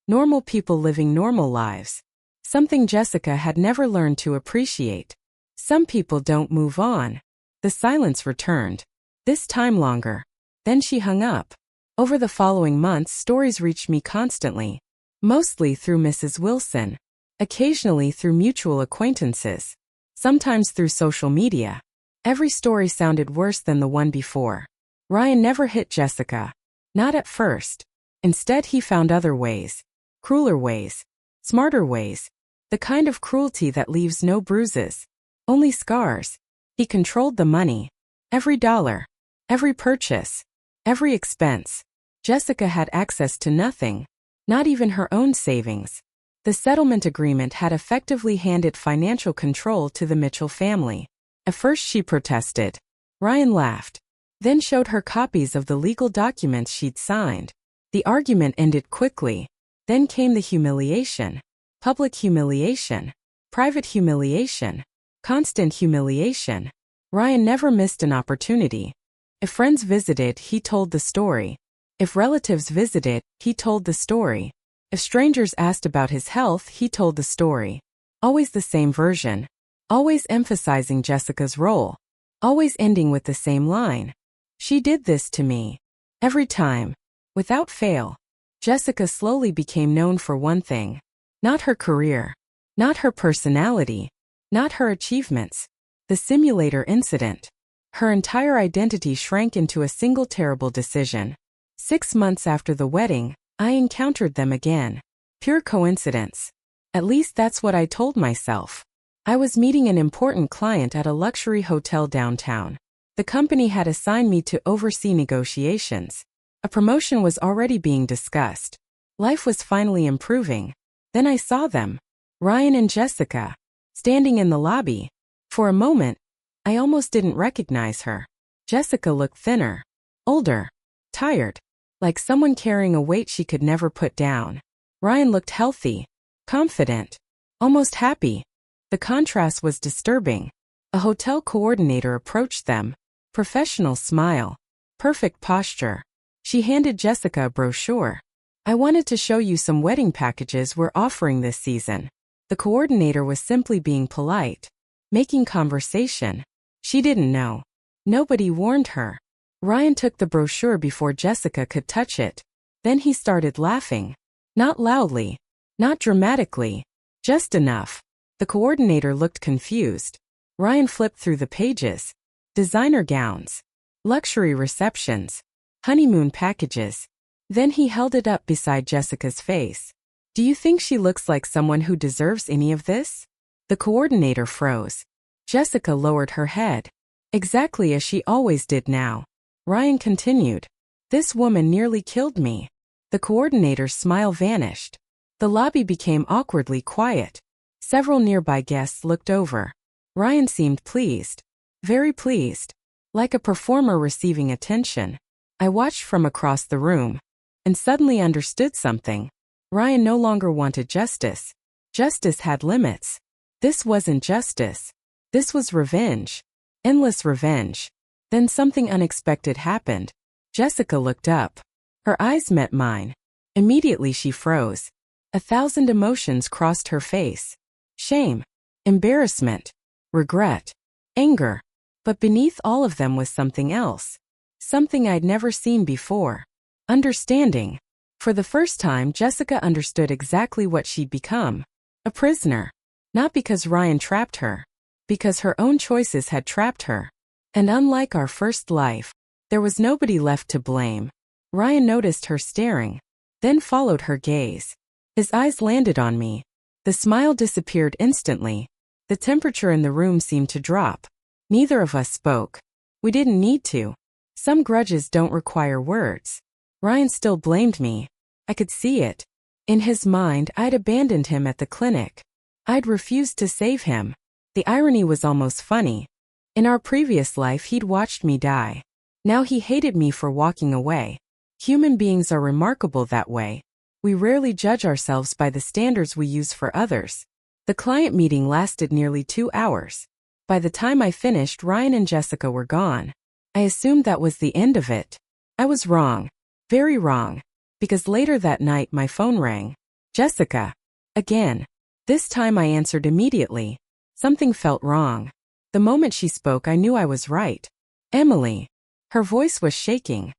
Normal people living normal lives. Something Jessica had never learned to appreciate. Some people don't move on. The silence returned. This time longer. Then she hung up. Over the following months, stories reached me constantly. Mostly through Mrs. Wilson. Occasionally through mutual acquaintances. Sometimes through social media. Every story sounded worse than the one before. Ryan never hit Jessica. Not at first. Instead, he found other ways. Crueler ways. Smarter ways. The kind of cruelty that leaves no bruises. Only scars. He controlled the money. Every dollar. Every purchase. Every expense. Jessica had access to nothing. Not even her own savings. The settlement agreement had effectively handed financial control to the Mitchell family. At first she protested. Ryan laughed. Then showed her copies of the legal documents she'd signed. The argument ended quickly. Then came the humiliation. Public humiliation. Private humiliation. Constant humiliation. Ryan never missed an opportunity. If friends visited, he told the story. If relatives visited, he told the story. If strangers asked about his health, he told the story. Always the same version. Always emphasizing Jessica's role. Always ending with the same line. She did this to me. Every time. Without fail. Jessica slowly became known for one thing. Not her career. Not her personality. Not her achievements. The simulator incident. Her entire identity shrank into a single terrible decision. 6 months after the wedding, I encountered them again. Pure coincidence. At least that's what I told myself. I was meeting an important client at a luxury hotel downtown. The company had assigned me to oversee negotiations. A promotion was already being discussed. Life was finally improving. Then I saw them. Ryan and Jessica. Standing in the lobby. For a moment, I almost didn't recognize her. Jessica looked thinner. Older. Tired. Like someone carrying a weight she could never put down. Ryan looked healthy. Confident. Almost happy. The contrast was disturbing. A hotel coordinator approached them. Professional smile. Perfect posture. She handed Jessica a brochure. I wanted to show you some wedding packages we're offering this season. The coordinator was simply being polite. Making conversation. She didn't know. Nobody warned her. Ryan took the brochure before Jessica could touch it. Then he started laughing. Not loudly. Not dramatically. Just enough. The coordinator looked confused. Ryan flipped through the pages. Designer gowns. Luxury receptions. Honeymoon packages. Then he held it up beside Jessica's face. Do you think she looks like someone who deserves any of this? The coordinator froze. Jessica lowered her head. Exactly as she always did now. Ryan continued. This woman nearly killed me. The coordinator's smile vanished. The lobby became awkwardly quiet. Several nearby guests looked over. Ryan seemed pleased. Very pleased. Like a performer receiving attention. I watched from across the room. And suddenly understood something. Ryan no longer wanted justice. Justice had limits. This wasn't justice. This was revenge. Endless revenge. Then something unexpected happened. Jessica looked up. Her eyes met mine. Immediately she froze. 1,000 emotions crossed her face. Shame. Embarrassment. Regret. Anger. But beneath all of them was something else. Something I'd never seen before. Understanding. For the first time, Jessica understood exactly what she'd become. A prisoner. Not because Ryan trapped her. Because her own choices had trapped her. And unlike our first life, there was nobody left to blame. Ryan noticed her staring. Then followed her gaze. His eyes landed on me. The smile disappeared instantly. The temperature in the room seemed to drop. Neither of us spoke. We didn't need to. Some grudges don't require words. Ryan still blamed me. I could see it. In his mind, I'd abandoned him at the clinic. I'd refused to save him. The irony was almost funny. In our previous life, he'd watched me die. Now he hated me for walking away. Human beings are remarkable that way. We rarely judge ourselves by the standards we use for others. The client meeting lasted nearly 2 hours. By the time I finished, Ryan and Jessica were gone. I assumed that was the end of it. I was wrong. Very wrong. Because later that night my phone rang. Jessica. Again. This time I answered immediately. Something felt wrong. The moment she spoke, I knew I was right. Emily. Her voice was shaking.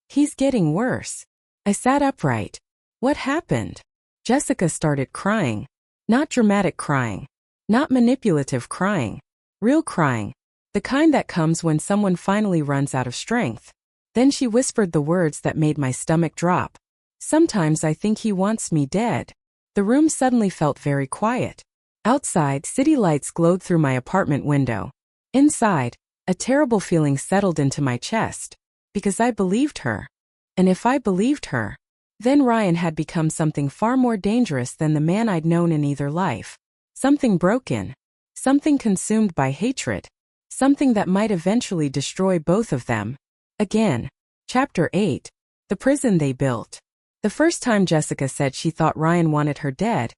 He's getting worse. I sat upright. What happened? Jessica started crying. Not dramatic crying. Not manipulative crying. Real crying. The kind that comes when someone finally runs out of strength. Then she whispered the words that made my stomach drop. Sometimes I think he wants me dead. The room suddenly felt very quiet. Outside, city lights glowed through my apartment window. Inside, a terrible feeling settled into my chest. Because I believed her. And if I believed her, then Ryan had become something far more dangerous than the man I'd known in either life. Something broken. Something consumed by hatred. Something that might eventually destroy both of them. Again. Chapter 8. The prison they built. The first time Jessica said she thought Ryan wanted her dead,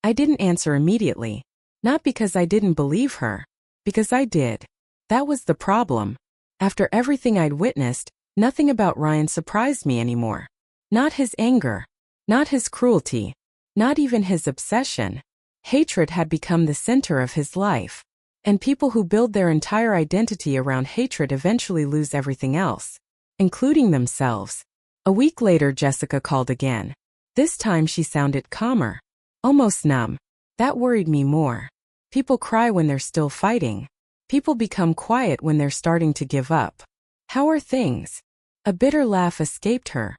I didn't answer immediately. Not because I didn't believe her. Because I did. That was the problem. After everything I'd witnessed, nothing about Ryan surprised me anymore. Not his anger. Not his cruelty. Not even his obsession. Hatred had become the center of his life. And people who build their entire identity around hatred eventually lose everything else, including themselves. A week later, Jessica called again. This time she sounded calmer. Almost numb. That worried me more. People cry when they're still fighting. People become quiet when they're starting to give up. How are things? A bitter laugh escaped her.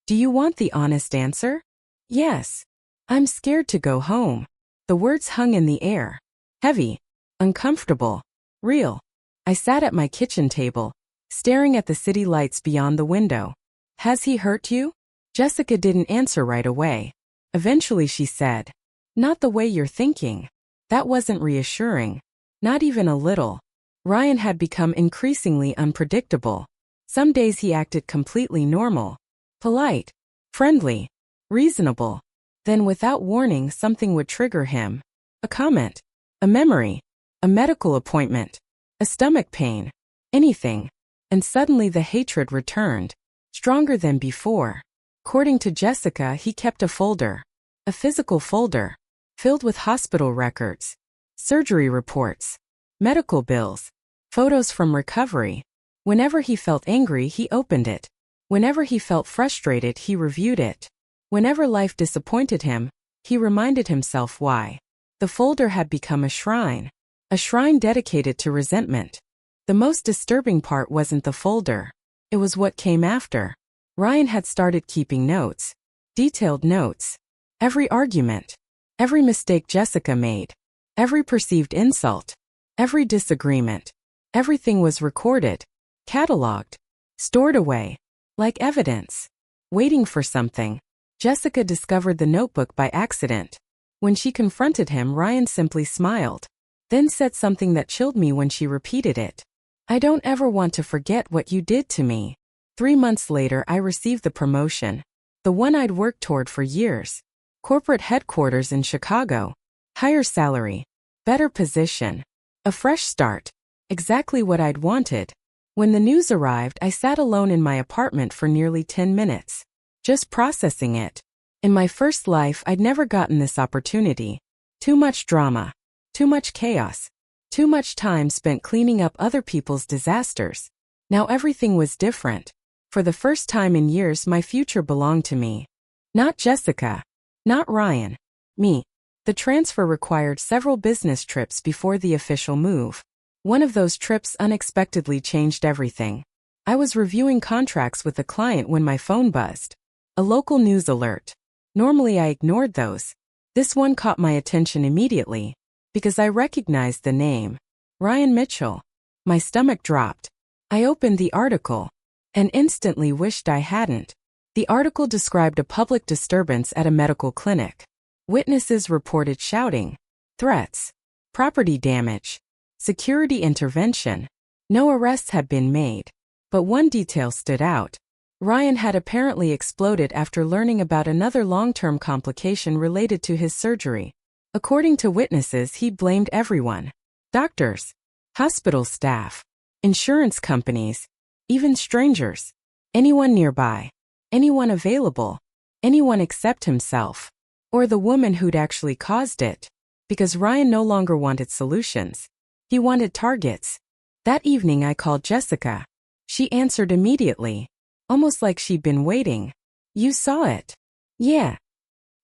Do you want the honest answer? Yes. I'm scared to go home. The words hung in the air. Heavy. Uncomfortable. Real. I sat at my kitchen table, staring at the city lights beyond the window. Has he hurt you? Jessica didn't answer right away. Eventually she said, not the way you're thinking. That wasn't reassuring. Not even a little. Ryan had become increasingly unpredictable. Some days he acted completely normal. Polite. Friendly. Reasonable. Then without warning something would trigger him. A comment. A memory. A medical appointment. A stomach pain. Anything. And suddenly the hatred returned. Stronger than before. According to Jessica, he kept a folder. A physical folder. Filled with hospital records. Surgery reports. Medical bills. Photos from recovery. Whenever he felt angry, he opened it. Whenever he felt frustrated, he reviewed it. Whenever life disappointed him, he reminded himself why. The folder had become a shrine. A shrine dedicated to resentment. The most disturbing part wasn't the folder. It was what came after. Ryan had started keeping notes. Detailed notes. Every argument. Every mistake Jessica made. Every perceived insult. Every disagreement. Everything was recorded. Cataloged. Stored away. Like evidence. Waiting for something. Jessica discovered the notebook by accident. When she confronted him, Ryan simply smiled. Then said something that chilled me when she repeated it. I don't ever want to forget what you did to me. 3 months later, I received the promotion. The one I'd worked toward for years. Corporate headquarters in Chicago. Higher salary. Better position. A fresh start. Exactly what I'd wanted. When the news arrived, I sat alone in my apartment for nearly 10 minutes. Just processing it. In my first life, I'd never gotten this opportunity. Too much drama. Too much chaos. Too much time spent cleaning up other people's disasters. Now everything was different. For the first time in years, my future belonged to me. Not Jessica. Not Ryan. Me. The transfer required several business trips before the official move. One of those trips unexpectedly changed everything. I was reviewing contracts with a client when my phone buzzed. A local news alert. Normally I ignored those. This one caught my attention immediately. Because I recognized the name. Ryan Mitchell. My stomach dropped. I opened the article. And instantly wished I hadn't. The article described a public disturbance at a medical clinic. Witnesses reported shouting, threats, property damage, security intervention. No arrests had been made. But one detail stood out. Ryan had apparently exploded after learning about another long-term complication related to his surgery. According to witnesses, he blamed everyone. Doctors, hospital staff, insurance companies, even strangers. Anyone nearby, anyone available, anyone except himself. Or the woman who'd actually caused it. Because Ryan no longer wanted solutions. He wanted targets. That evening I called Jessica. She answered immediately, almost like she'd been waiting. You saw it? Yeah.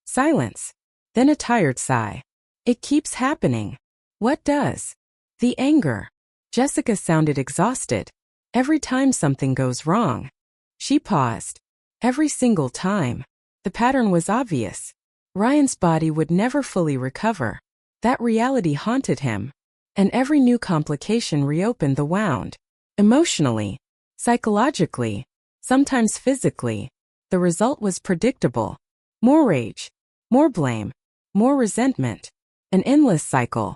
Silence. Then a tired sigh. It keeps happening. What does? The anger. Jessica sounded exhausted. Every time something goes wrong. She paused. Every single time. The pattern was obvious. Ryan's body would never fully recover. That reality haunted him. And every new complication reopened the wound. Emotionally, psychologically, sometimes physically. The result was predictable. More rage, more blame, more resentment. An endless cycle.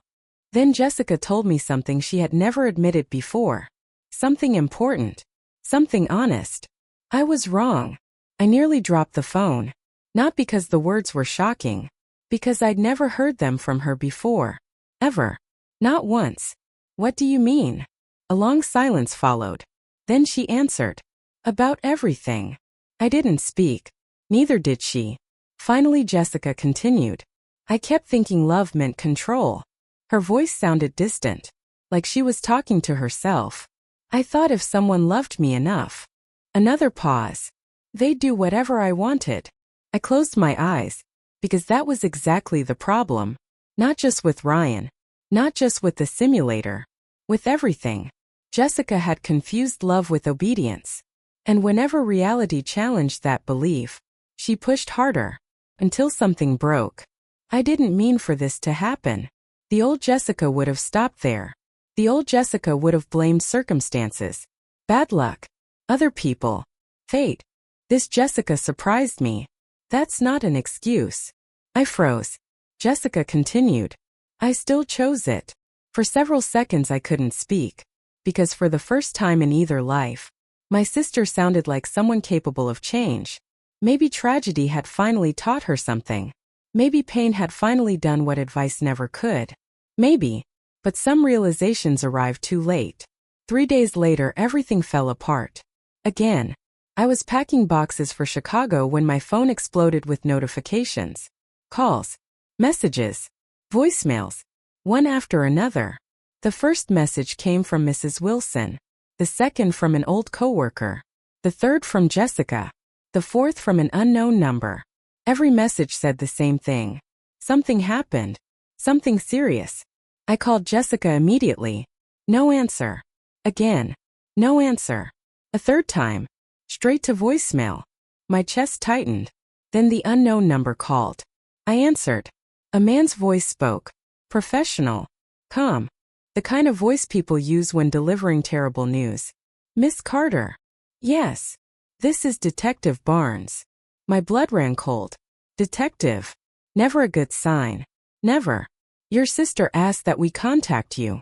Then Jessica told me something she had never admitted before. Something important. Something honest. I was wrong. I nearly dropped the phone. Not because the words were shocking. Because I'd never heard them from her before. Ever. Not once. What do you mean? A long silence followed. Then she answered. About everything. I didn't speak. Neither did she. Finally Jessica continued. I kept thinking love meant control. Her voice sounded distant. Like she was talking to herself. I thought if someone loved me enough. Another pause. They'd do whatever I wanted. I closed my eyes. Because that was exactly the problem. Not just with Ryan. Not just with the simulator. With everything. Jessica had confused love with obedience. And whenever reality challenged that belief, she pushed harder. Until something broke. I didn't mean for this to happen. The old Jessica would have stopped there. The old Jessica would have blamed circumstances. Bad luck. Other people. Fate. This Jessica surprised me. That's not an excuse. I froze. Jessica continued. I still chose it. For several seconds I couldn't speak. Because for the first time in either life, my sister sounded like someone capable of change. Maybe tragedy had finally taught her something. Maybe pain had finally done what advice never could. Maybe. But some realizations arrived too late. 3 days later everything fell apart. Again. I was packing boxes for Chicago when my phone exploded with notifications. Calls. Messages. Voicemails. One after another. The first message came from Mrs. Wilson. The second from an old coworker. The third from Jessica. The fourth from an unknown number. Every message said the same thing. Something happened. Something serious. I called Jessica immediately. No answer. Again. No answer. A third time. Straight to voicemail. My chest tightened. Then the unknown number called. I answered. A man's voice spoke. Professional. Calm. The kind of voice people use when delivering terrible news. Miss Carter. Yes. This is Detective Barnes. My blood ran cold. Detective. Never a good sign. Never. Your sister asked that we contact you.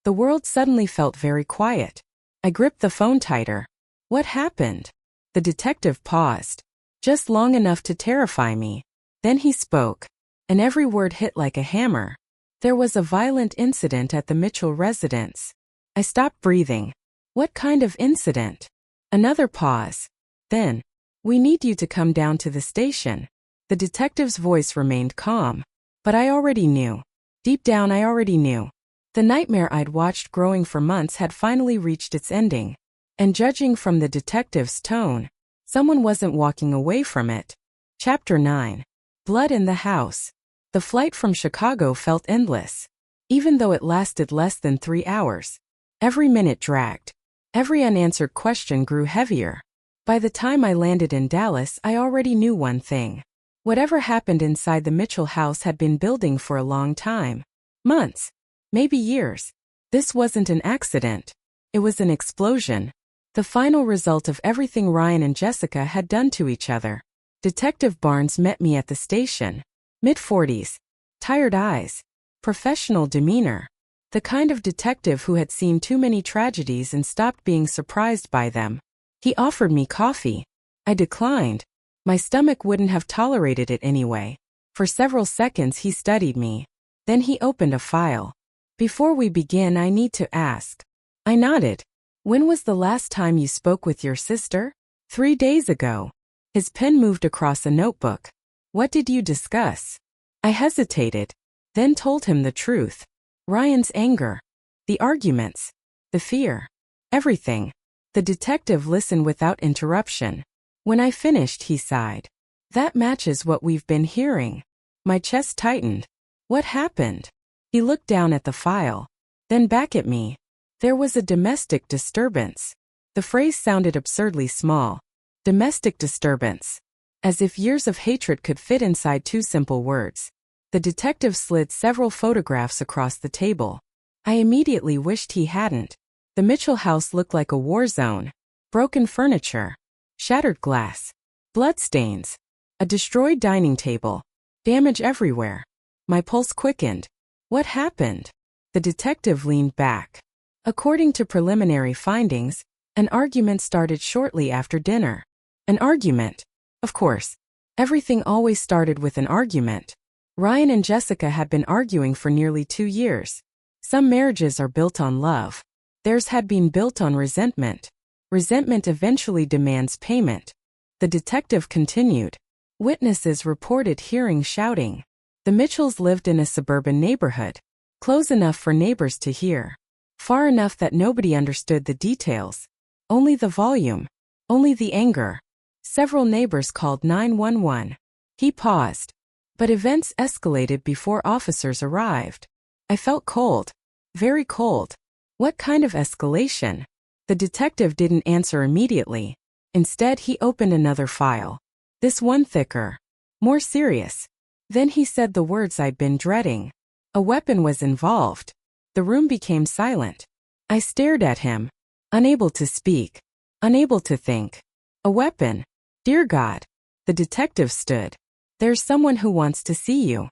The world suddenly felt very quiet. I gripped the phone tighter. What happened? The detective paused. Just long enough to terrify me. Then he spoke. And every word hit like a hammer. There was a violent incident at the Mitchell residence. I stopped breathing. What kind of incident? Another pause. Then, we need you to come down to the station. The detective's voice remained calm. But I already knew. Deep down I already knew. The nightmare I'd watched growing for months had finally reached its ending. And judging from the detective's tone, someone wasn't walking away from it. Chapter 9. Blood in the House. The flight from Chicago felt endless. Even though it lasted less than 3 hours. Every minute dragged. Every unanswered question grew heavier. By the time I landed in Dallas, I already knew one thing. Whatever happened inside the Mitchell house had been building for a long time. Months. Maybe years. This wasn't an accident. It was an explosion. The final result of everything Ryan and Jessica had done to each other. Detective Barnes met me at the station. Mid-40s. Tired eyes. Professional demeanor. The kind of detective who had seen too many tragedies and stopped being surprised by them. He offered me coffee. I declined. My stomach wouldn't have tolerated it anyway. For several seconds he studied me. Then he opened a file. Before we begin, I need to ask. I nodded. When was the last time you spoke with your sister? 3 days ago. His pen moved across a notebook. What did you discuss? I hesitated, then told him the truth. Ryan's anger. The arguments. The fear. Everything. The detective listened without interruption. When I finished, he sighed. That matches what we've been hearing. My chest tightened. What happened? He looked down at the file, then back at me. There was a domestic disturbance. The phrase sounded absurdly small. Domestic disturbance. As if years of hatred could fit inside 2 simple words. The detective slid several photographs across the table. I immediately wished he hadn't. The Mitchell house looked like a war zone. Broken furniture. Shattered glass. Bloodstains. A destroyed dining table. Damage everywhere. My pulse quickened. What happened? The detective leaned back. According to preliminary findings, an argument started shortly after dinner. An argument. Of course. Everything always started with an argument. Ryan and Jessica had been arguing for nearly 2 years. Some marriages are built on love. Theirs had been built on resentment. Resentment eventually demands payment. The detective continued. Witnesses reported hearing shouting. The Mitchells lived in a suburban neighborhood. Close enough for neighbors to hear. Far enough that nobody understood the details. Only the volume. Only the anger. Several neighbors called 911. He paused. But events escalated before officers arrived. I felt cold. Very cold. What kind of escalation? The detective didn't answer immediately. Instead, he opened another file. This one thicker. More serious. Then he said the words I'd been dreading. A weapon was involved. The room became silent. I stared at him. Unable to speak. Unable to think. A weapon. Dear God. The detective stood. There's someone who wants to see you.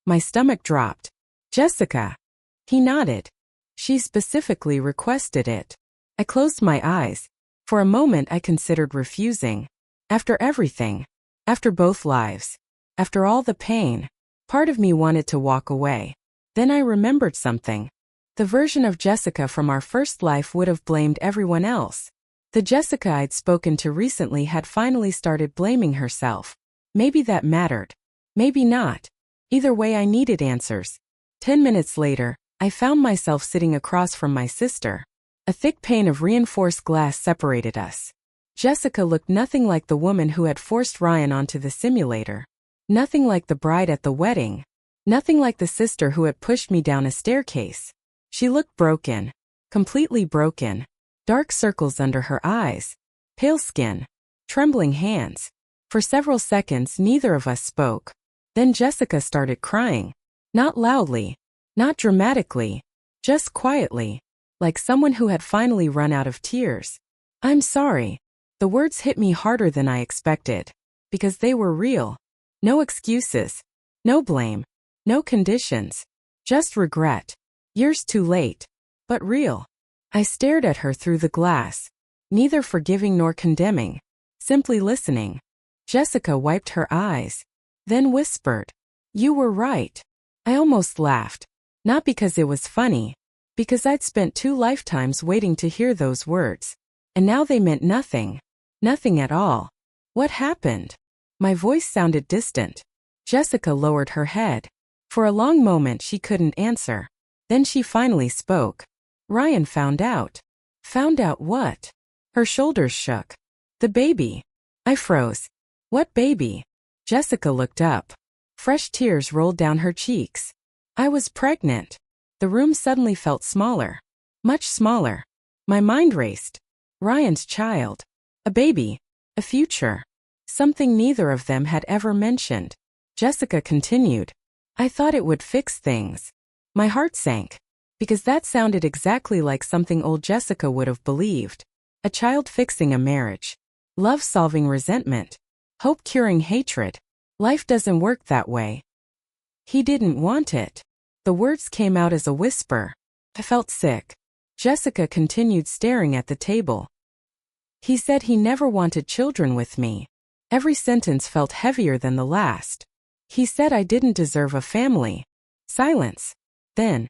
My stomach dropped. Jessica. He nodded. She specifically requested it. I closed my eyes. For a moment I considered refusing. After everything. After both lives. After all the pain. Part of me wanted to walk away. Then I remembered something. The version of Jessica from our first life would have blamed everyone else. The Jessica I'd spoken to recently had finally started blaming herself. Maybe that mattered. Maybe not. Either way, I needed answers. 10 minutes later, I found myself sitting across from my sister. A thick pane of reinforced glass separated us. Jessica looked nothing like the woman who had forced Ryan onto the simulator. Nothing like the bride at the wedding. Nothing like the sister who had pushed me down a staircase. She looked broken. Completely broken. Dark circles under her eyes. Pale skin. Trembling hands. For several seconds neither of us spoke. Then Jessica started crying. Not loudly. Not dramatically. Just quietly. Like someone who had finally run out of tears. I'm sorry. The words hit me harder than I expected. Because they were real. No excuses. No blame. No conditions. Just regret. Years too late. But real. I stared at her through the glass. Neither forgiving nor condemning. Simply listening. Jessica wiped her eyes. Then whispered. You were right. I almost laughed. Not because it was funny. Because I'd spent 2 lifetimes waiting to hear those words. And now they meant nothing. Nothing at all. What happened? My voice sounded distant. Jessica lowered her head. For a long moment she couldn't answer. Then she finally spoke. Ryan found out. Found out what? Her shoulders shook. The baby. I froze. What baby? Jessica looked up. Fresh tears rolled down her cheeks. I was pregnant. The room suddenly felt smaller. Much smaller. My mind raced. Ryan's child. A baby. A future. Something neither of them had ever mentioned. Jessica continued. I thought it would fix things. My heart sank. Because that sounded exactly like something old Jessica would have believed. A child fixing a marriage. Love solving resentment. Hope curing hatred. Life doesn't work that way. He didn't want it. The words came out as a whisper. I felt sick. Jessica continued staring at the table. He said he never wanted children with me. Every sentence felt heavier than the last. He said I didn't deserve a family. Silence. Then.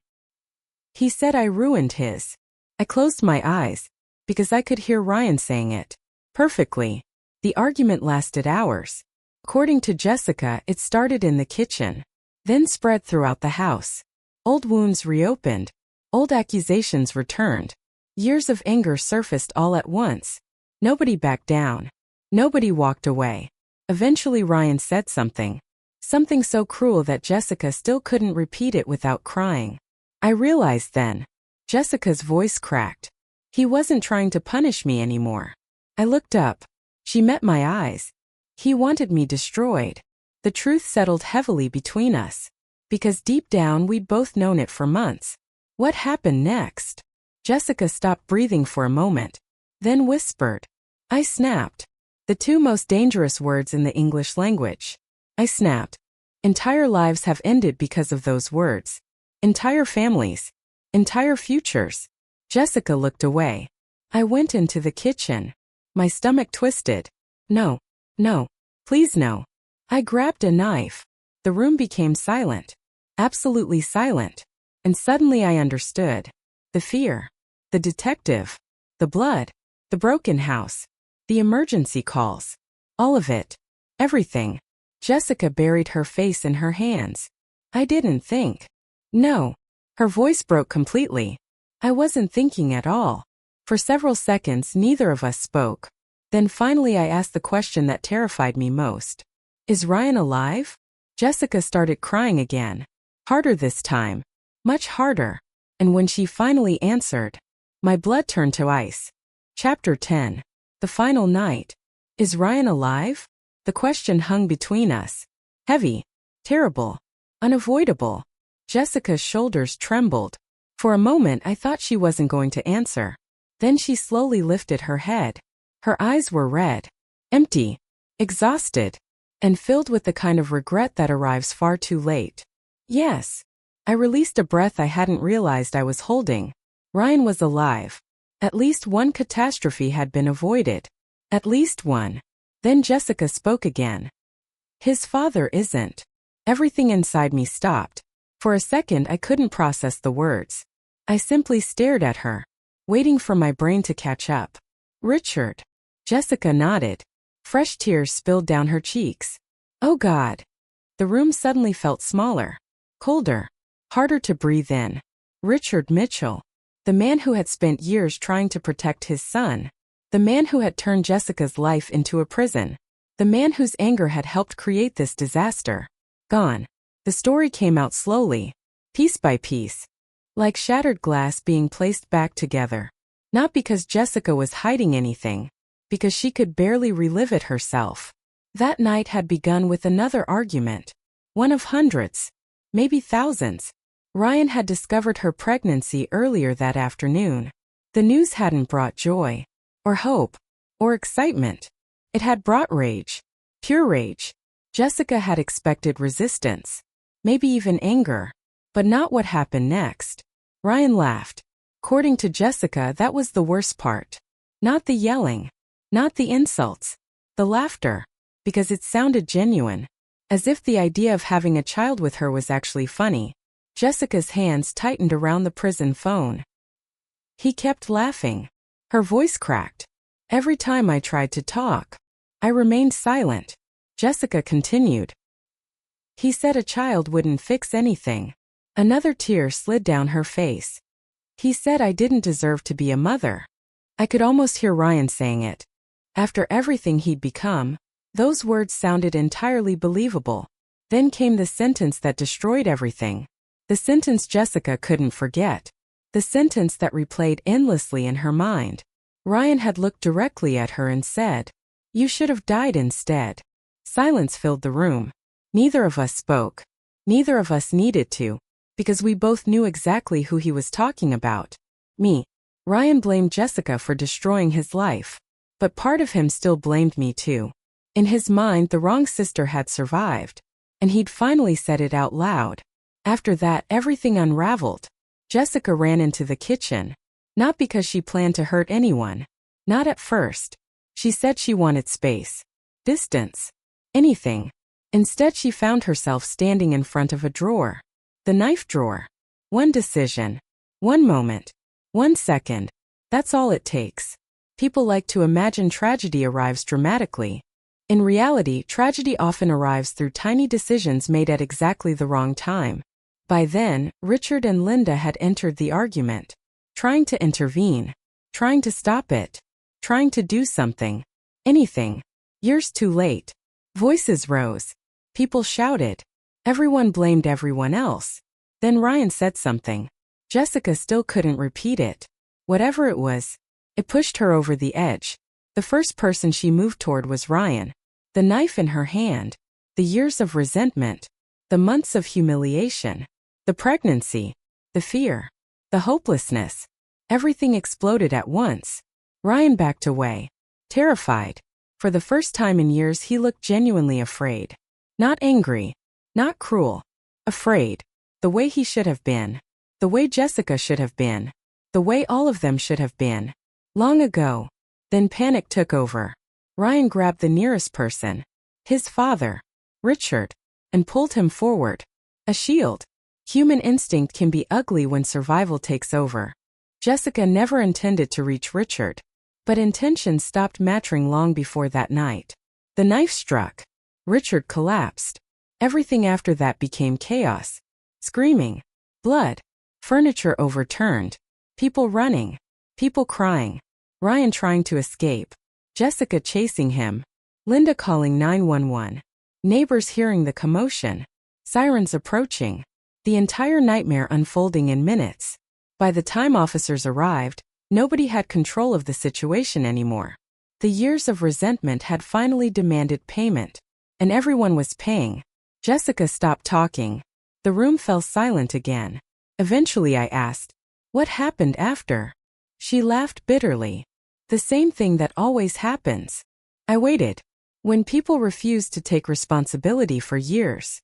He said I ruined his. I closed my eyes, because I could hear Ryan saying it perfectly. The argument lasted hours. According to Jessica, it started in the kitchen, then spread throughout the house. Old wounds reopened. Old accusations returned. Years of anger surfaced all at once. Nobody backed down. Nobody walked away. Eventually Ryan said something. Something so cruel that Jessica still couldn't repeat it without crying. I realized then. Jessica's voice cracked. He wasn't trying to punish me anymore. I looked up. She met my eyes. He wanted me destroyed. The truth settled heavily between us. Because deep down we'd both known it for months. What happened next? Jessica stopped breathing for a moment. Then whispered. I snapped. The two most dangerous words in the English language. I snapped. Entire lives have ended because of those words. Entire families. Entire futures. Jessica looked away. I went into the kitchen. My stomach twisted. No. No. Please no. I grabbed a knife. The room became silent. Absolutely silent. And suddenly I understood. The fear. The detective. The blood. The broken house. The emergency calls. All of it. Everything. Jessica buried her face in her hands. I didn't think. No. Her voice broke completely. I wasn't thinking at all. For several seconds neither of us spoke. Then finally I asked the question that terrified me most. Is Ryan alive? Jessica started crying again. Harder this time. Much harder. And when she finally answered, my blood turned to ice. Chapter 10. The final night. Is Ryan alive? The question hung between us. Heavy. Terrible. Unavoidable. Jessica's shoulders trembled. For a moment I thought she wasn't going to answer. Then she slowly lifted her head. Her eyes were red. Empty. Exhausted. And filled with the kind of regret that arrives far too late. Yes. I released a breath I hadn't realized I was holding. Ryan was alive. At least one catastrophe had been avoided. At least one. Then Jessica spoke again. His father isn't. Everything inside me stopped. For a second I couldn't process the words. I simply stared at her, waiting for my brain to catch up. Richard. Jessica nodded. Fresh tears spilled down her cheeks. Oh God. The room suddenly felt smaller. Colder. Harder to breathe in. Richard Mitchell. The man who had spent years trying to protect his son. The man who had turned Jessica's life into a prison. The man whose anger had helped create this disaster. Gone. The story came out slowly. Piece by piece. Like shattered glass being placed back together. Not because Jessica was hiding anything. Because she could barely relive it herself. That night had begun with another argument. One of hundreds. Maybe thousands. Ryan had discovered her pregnancy earlier that afternoon. The news hadn't brought joy, or hope, or excitement. It had brought rage. Pure rage. Jessica had expected resistance. Maybe even anger. But not what happened next. Ryan laughed. According to Jessica, that was the worst part. Not the yelling. Not the insults. The laughter. Because it sounded genuine. As if the idea of having a child with her was actually funny. Jessica's hands tightened around the prison phone. He kept laughing. Her voice cracked. Every time I tried to talk, I remained silent. Jessica continued. He said a child wouldn't fix anything. Another tear slid down her face. He said I didn't deserve to be a mother. I could almost hear Ryan saying it. After everything he'd become, those words sounded entirely believable. Then came the sentence that destroyed everything. The sentence Jessica couldn't forget. The sentence that replayed endlessly in her mind. Ryan had looked directly at her and said, "You should have died instead." Silence filled the room. Neither of us spoke. Neither of us needed to, because we both knew exactly who he was talking about. Me. Ryan blamed Jessica for destroying his life. But part of him still blamed me too. In his mind, the wrong sister had survived. And he'd finally said it out loud. After that, everything unraveled. Jessica ran into the kitchen. Not because she planned to hurt anyone. Not at first. She said she wanted space. Distance. Anything. Instead, she found herself standing in front of a drawer. The knife drawer. One decision. One moment. 1 second. That's all it takes. People like to imagine tragedy arrives dramatically. In reality, tragedy often arrives through tiny decisions made at exactly the wrong time. By then, Richard and Linda had entered the argument. Trying to intervene. Trying to stop it. Trying to do something. Anything. Years too late. Voices rose. People shouted. Everyone blamed everyone else. Then Ryan said something. Jessica still couldn't repeat it. Whatever it was, it pushed her over the edge. The first person she moved toward was Ryan. The knife in her hand. The years of resentment. The months of humiliation. The pregnancy. The fear. The hopelessness. Everything exploded at once. Ryan backed away. Terrified. For the first time in years, he looked genuinely afraid. Not angry. Not cruel. Afraid. The way he should have been. The way Jessica should have been. The way all of them should have been. Long ago. Then panic took over. Ryan grabbed the nearest person. His father. Richard. And pulled him forward. A shield. Human instinct can be ugly when survival takes over. Jessica never intended to reach Richard. But intentions stopped mattering long before that night. The knife struck. Richard collapsed. Everything after that became chaos. Screaming. Blood. Furniture overturned. People running. People crying. Ryan trying to escape. Jessica chasing him. Linda calling 911. Neighbors hearing the commotion. Sirens approaching. The entire nightmare unfolding in minutes. By the time officers arrived, nobody had control of the situation anymore. The years of resentment had finally demanded payment. And everyone was paying. Jessica stopped talking. The room fell silent again. Eventually I asked, "What happened after?" She laughed bitterly. "The same thing that always happens." I waited. When people refuse to take responsibility for years.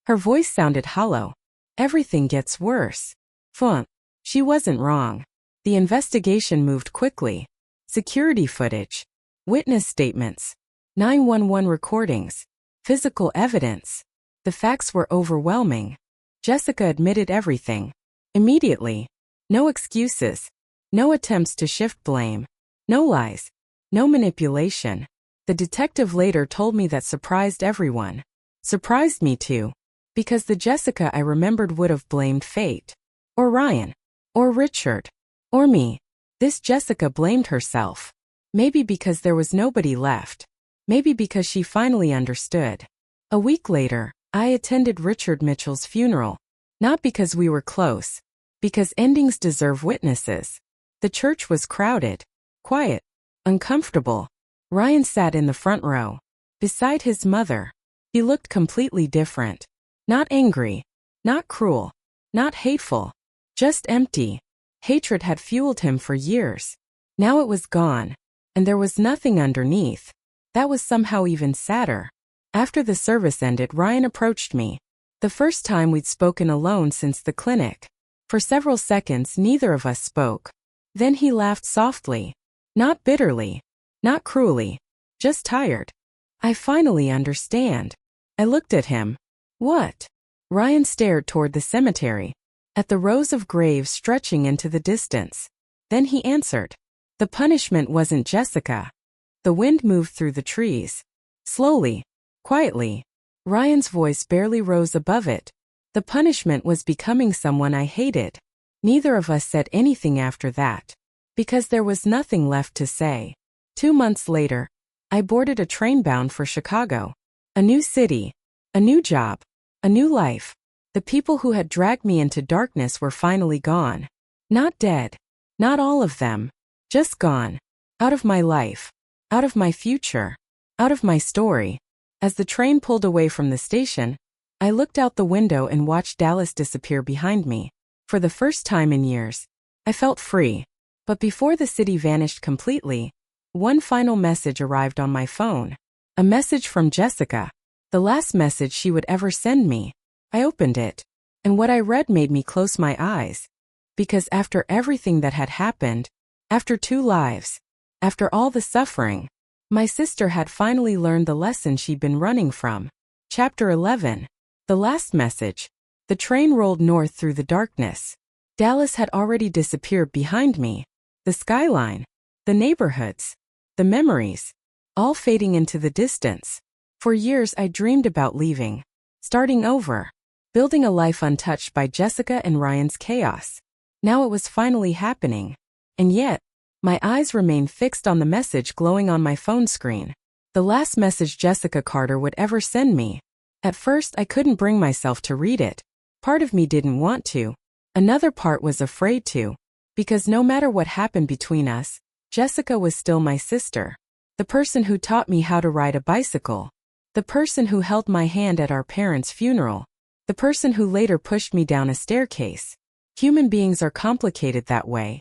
Her voice sounded hollow. "Everything gets worse." Fun. She wasn't wrong. The investigation moved quickly. Security footage. Witness statements. 911 recordings. Physical evidence. The facts were overwhelming. Jessica admitted everything. Immediately. No excuses. No attempts to shift blame. No lies. No manipulation. The detective later told me that surprised everyone. Surprised me too. Because the Jessica I remembered would have blamed fate. Or Ryan. Or Richard. Or me. This Jessica blamed herself. Maybe because there was nobody left. Maybe because she finally understood. A week later, I attended Richard Mitchell's funeral. Not because we were close. Because endings deserve witnesses. The church was crowded. Quiet. Uncomfortable. Ryan sat in the front row. Beside his mother. He looked completely different. Not angry. Not cruel. Not hateful. Just empty. Hatred had fueled him for years. Now it was gone. And there was nothing underneath. That was somehow even sadder. After the service ended, Ryan approached me. The first time we'd spoken alone since the clinic. For several seconds, neither of us spoke. Then he laughed softly. Not bitterly. Not cruelly. Just tired. "I finally understand." I looked at him. "What?" Ryan stared toward the cemetery. At the rows of graves stretching into the distance. Then he answered. "The punishment wasn't Jessica." The wind moved through the trees. Slowly. Quietly. Ryan's voice barely rose above it. The punishment was becoming someone I hated. Neither of us said anything after that. Because there was nothing left to say. 2 months later, I boarded a train bound for Chicago. A new city. A new job. A new life. The people who had dragged me into darkness were finally gone. Not dead. Not all of them. Just gone. Out of my life. Out of my future. Out of my story. As the train pulled away from the station, I looked out the window and watched Dallas disappear behind me. For the first time in years, I felt free. But before the city vanished completely, one final message arrived on my phone. A message from Jessica. The last message she would ever send me. I opened it, and what I read made me close my eyes. Because after everything that had happened, after 2 lives, after all the suffering, my sister had finally learned the lesson she'd been running from. Chapter 11. The last message. The train rolled north through the darkness. Dallas had already disappeared behind me. The skyline, the neighborhoods, the memories, all fading into the distance. For years I dreamed about leaving, starting over, building a life untouched by Jessica and Ryan's chaos. Now it was finally happening. And yet, my eyes remained fixed on the message glowing on my phone screen. The last message Jessica Carter would ever send me. At first I couldn't bring myself to read it. Part of me didn't want to. Another part was afraid to. Because no matter what happened between us, Jessica was still my sister. The person who taught me how to ride a bicycle. The person who held my hand at our parents' funeral. The person who later pushed me down a staircase. Human beings are complicated that way.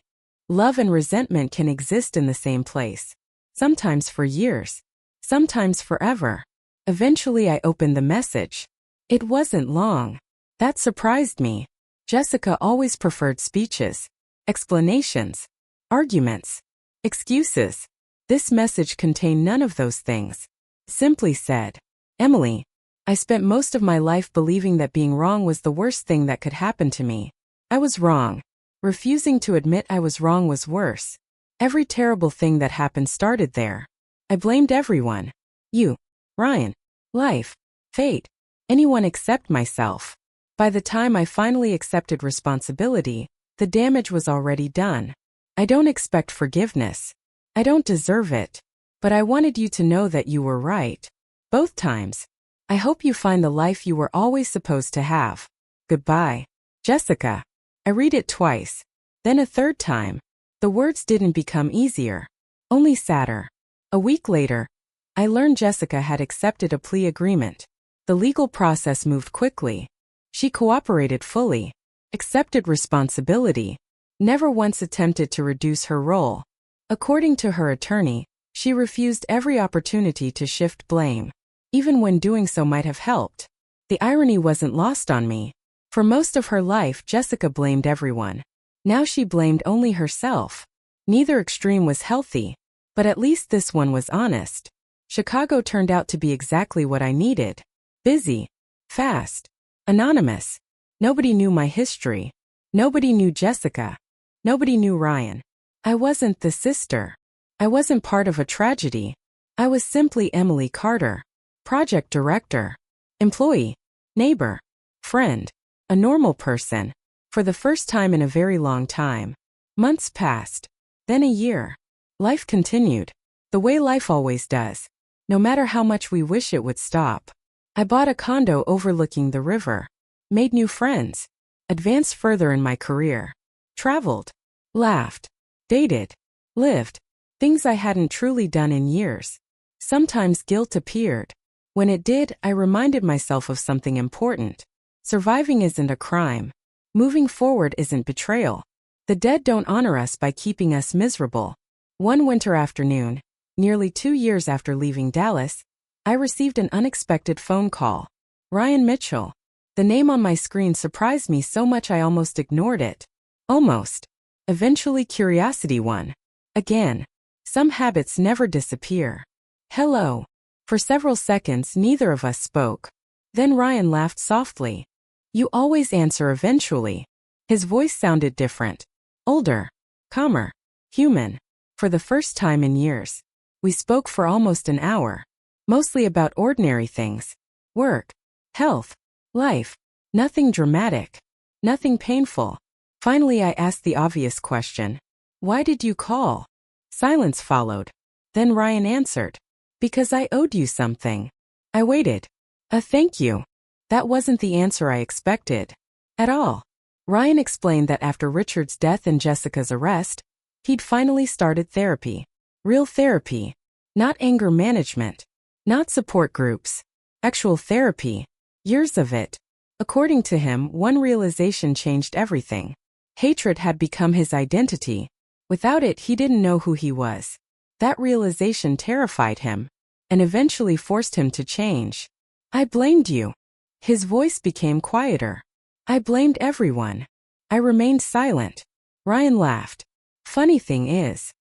Love and resentment can exist in the same place. Sometimes for years. Sometimes forever. Eventually I opened the message. It wasn't long. That surprised me. Jessica always preferred speeches, explanations, arguments, excuses. This message contained none of those things. Simply said, Emily, I spent most of my life believing that being wrong was the worst thing that could happen to me. I was wrong. Refusing to admit I was wrong was worse. Every terrible thing that happened started there. I blamed everyone. You, Ryan, life, fate, anyone except myself. By the time I finally accepted responsibility, the damage was already done. I don't expect forgiveness. I don't deserve it. But I wanted you to know that you were right. Both times. I hope you find the life you were always supposed to have. Goodbye. Jessica. I read it twice. Then a third time. The words didn't become easier. Only sadder. A week later, I learned Jessica had accepted a plea agreement. The legal process moved quickly. She cooperated fully, accepted responsibility, never once attempted to reduce her role. According to her attorney, she refused every opportunity to shift blame, even when doing so might have helped. The irony wasn't lost on me. For most of her life, Jessica blamed everyone. Now she blamed only herself. Neither extreme was healthy, but at least this one was honest. Chicago turned out to be exactly what I needed. Busy, fast, anonymous. Nobody knew my history. Nobody knew Jessica. Nobody knew Ryan. I wasn't the sister. I wasn't part of a tragedy. I was simply Emily Carter. Project director. Employee. Neighbor. Friend. A normal person. For the first time in a very long time. Months passed. Then a year. Life continued. The way life always does. No matter how much we wish it would stop. I bought a condo overlooking the river. Made new friends. Advanced further in my career. Traveled. Laughed. Dated. Lived. Things I hadn't truly done in years. Sometimes guilt appeared. When it did, I reminded myself of something important. Surviving isn't a crime. Moving forward isn't betrayal. The dead don't honor us by keeping us miserable. One winter afternoon, nearly 2 years after leaving Dallas, I received an unexpected phone call. Ryan Mitchell. The name on my screen surprised me so much I almost ignored it. Almost. Eventually curiosity won. Again. Some habits never disappear. Hello. For several seconds neither of us spoke. Then Ryan laughed softly. You always answer eventually. His voice sounded different. Older. Calmer. Human. For the first time in years. We spoke for almost an hour. Mostly about ordinary things. Work. Health. Life. Nothing dramatic. Nothing painful. Finally I asked the obvious question. Why did you call? Silence followed. Then Ryan answered. Because I owed you something. I waited. A thank you. That wasn't the answer I expected. At all. Ryan explained that after Richard's death and Jessica's arrest, he'd finally started therapy. Real therapy. Not anger management. Not support groups. Actual therapy. Years of it. According to him, one realization changed everything. Hatred had become his identity. Without it, he didn't know who he was. That realization terrified him, and eventually forced him to change. I blamed you. His voice became quieter. I blamed everyone. I remained silent. Ryan laughed. Funny thing is.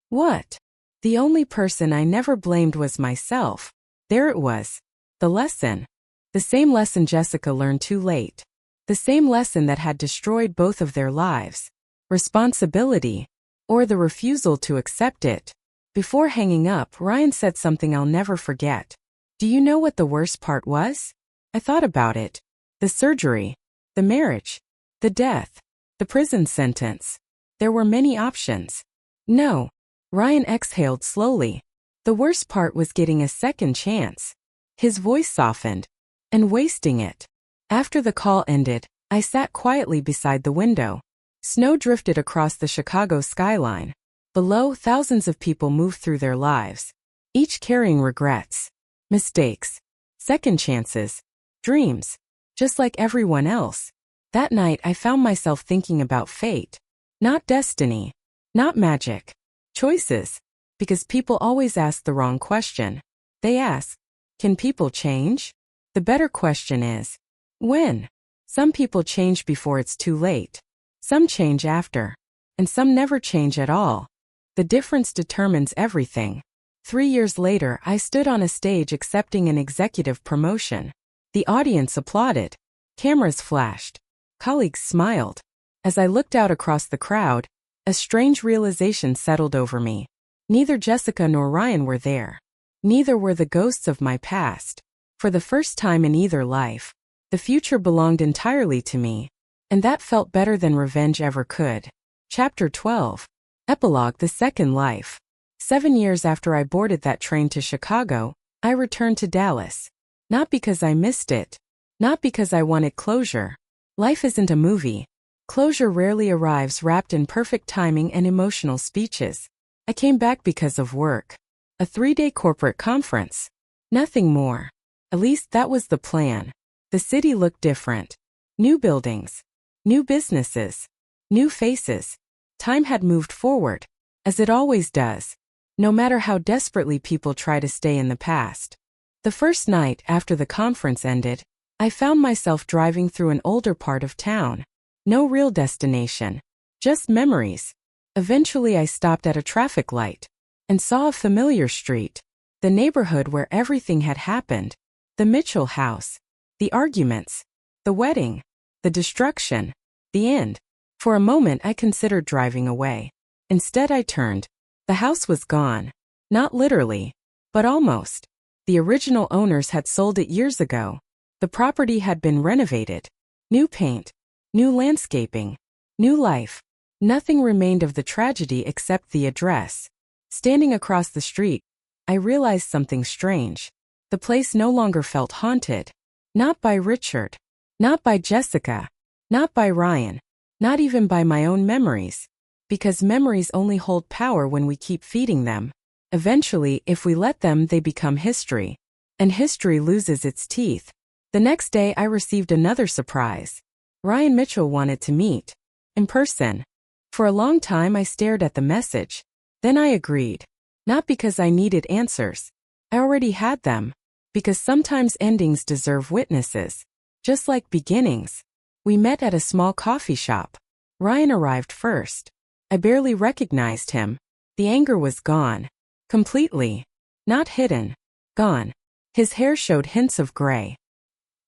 What? The only person I never blamed was myself. There it was. The lesson. The same lesson Jessica learned too late. The same lesson that had destroyed both of their lives. Responsibility. Or the refusal to accept it. Before hanging up, Ryan said something I'll never forget. Do you know what the worst part was? I thought about it. The surgery. The marriage. The death. The prison sentence. There were many options. No. Ryan exhaled slowly. The worst part was getting a second chance. His voice softened. And wasting it. After the call ended, I sat quietly beside the window. Snow drifted across the Chicago skyline. Below, thousands of people moved through their lives, each carrying regrets, mistakes, second chances, dreams, just like everyone else. That night, I found myself thinking about fate. Not destiny. Not magic. Choices. Because people always ask the wrong question. They ask, can people change? The better question is, when? Some people change before it's too late. Some change after. And some never change at all. The difference determines everything. 3 years later, I stood on a stage accepting an executive promotion. The audience applauded. Cameras flashed. Colleagues smiled. As I looked out across the crowd, a strange realization settled over me. Neither Jessica nor Ryan were there. Neither were the ghosts of my past. For the first time in either life, the future belonged entirely to me. And that felt better than revenge ever could. Chapter 12. Epilogue: The Second Life. 7 years after I boarded that train to Chicago, I returned to Dallas. Not because I missed it. Not because I wanted closure. Life isn't a movie. Closure rarely arrives wrapped in perfect timing and emotional speeches. I came back because of work. A 3-day corporate conference. Nothing more. At least that was the plan. The city looked different. New buildings. New businesses. New faces. Time had moved forward, as it always does, no matter how desperately people try to stay in the past. The first night after the conference ended, I found myself driving through an older part of town. No real destination, just memories. Eventually I stopped at a traffic light and saw a familiar street, the neighborhood where everything had happened, the Mitchell house, the arguments, the wedding, the destruction, the end. For a moment I considered driving away. Instead I turned. The house was gone. Not literally, but almost. The original owners had sold it years ago. The property had been renovated. New paint. New landscaping. New life. Nothing remained of the tragedy except the address. Standing across the street, I realized something strange. The place no longer felt haunted. Not by Richard. Not by Jessica. Not by Ryan. Not even by my own memories. Because memories only hold power when we keep feeding them. Eventually, if we let them, they become history. And history loses its teeth. The next day I received another surprise. Ryan Mitchell wanted to meet. In person. For a long time I stared at the message. Then I agreed. Not because I needed answers. I already had them. Because sometimes endings deserve witnesses. Just like beginnings. We met at a small coffee shop. Ryan arrived first. I barely recognized him. The anger was gone. Completely. Not hidden. Gone. His hair showed hints of gray.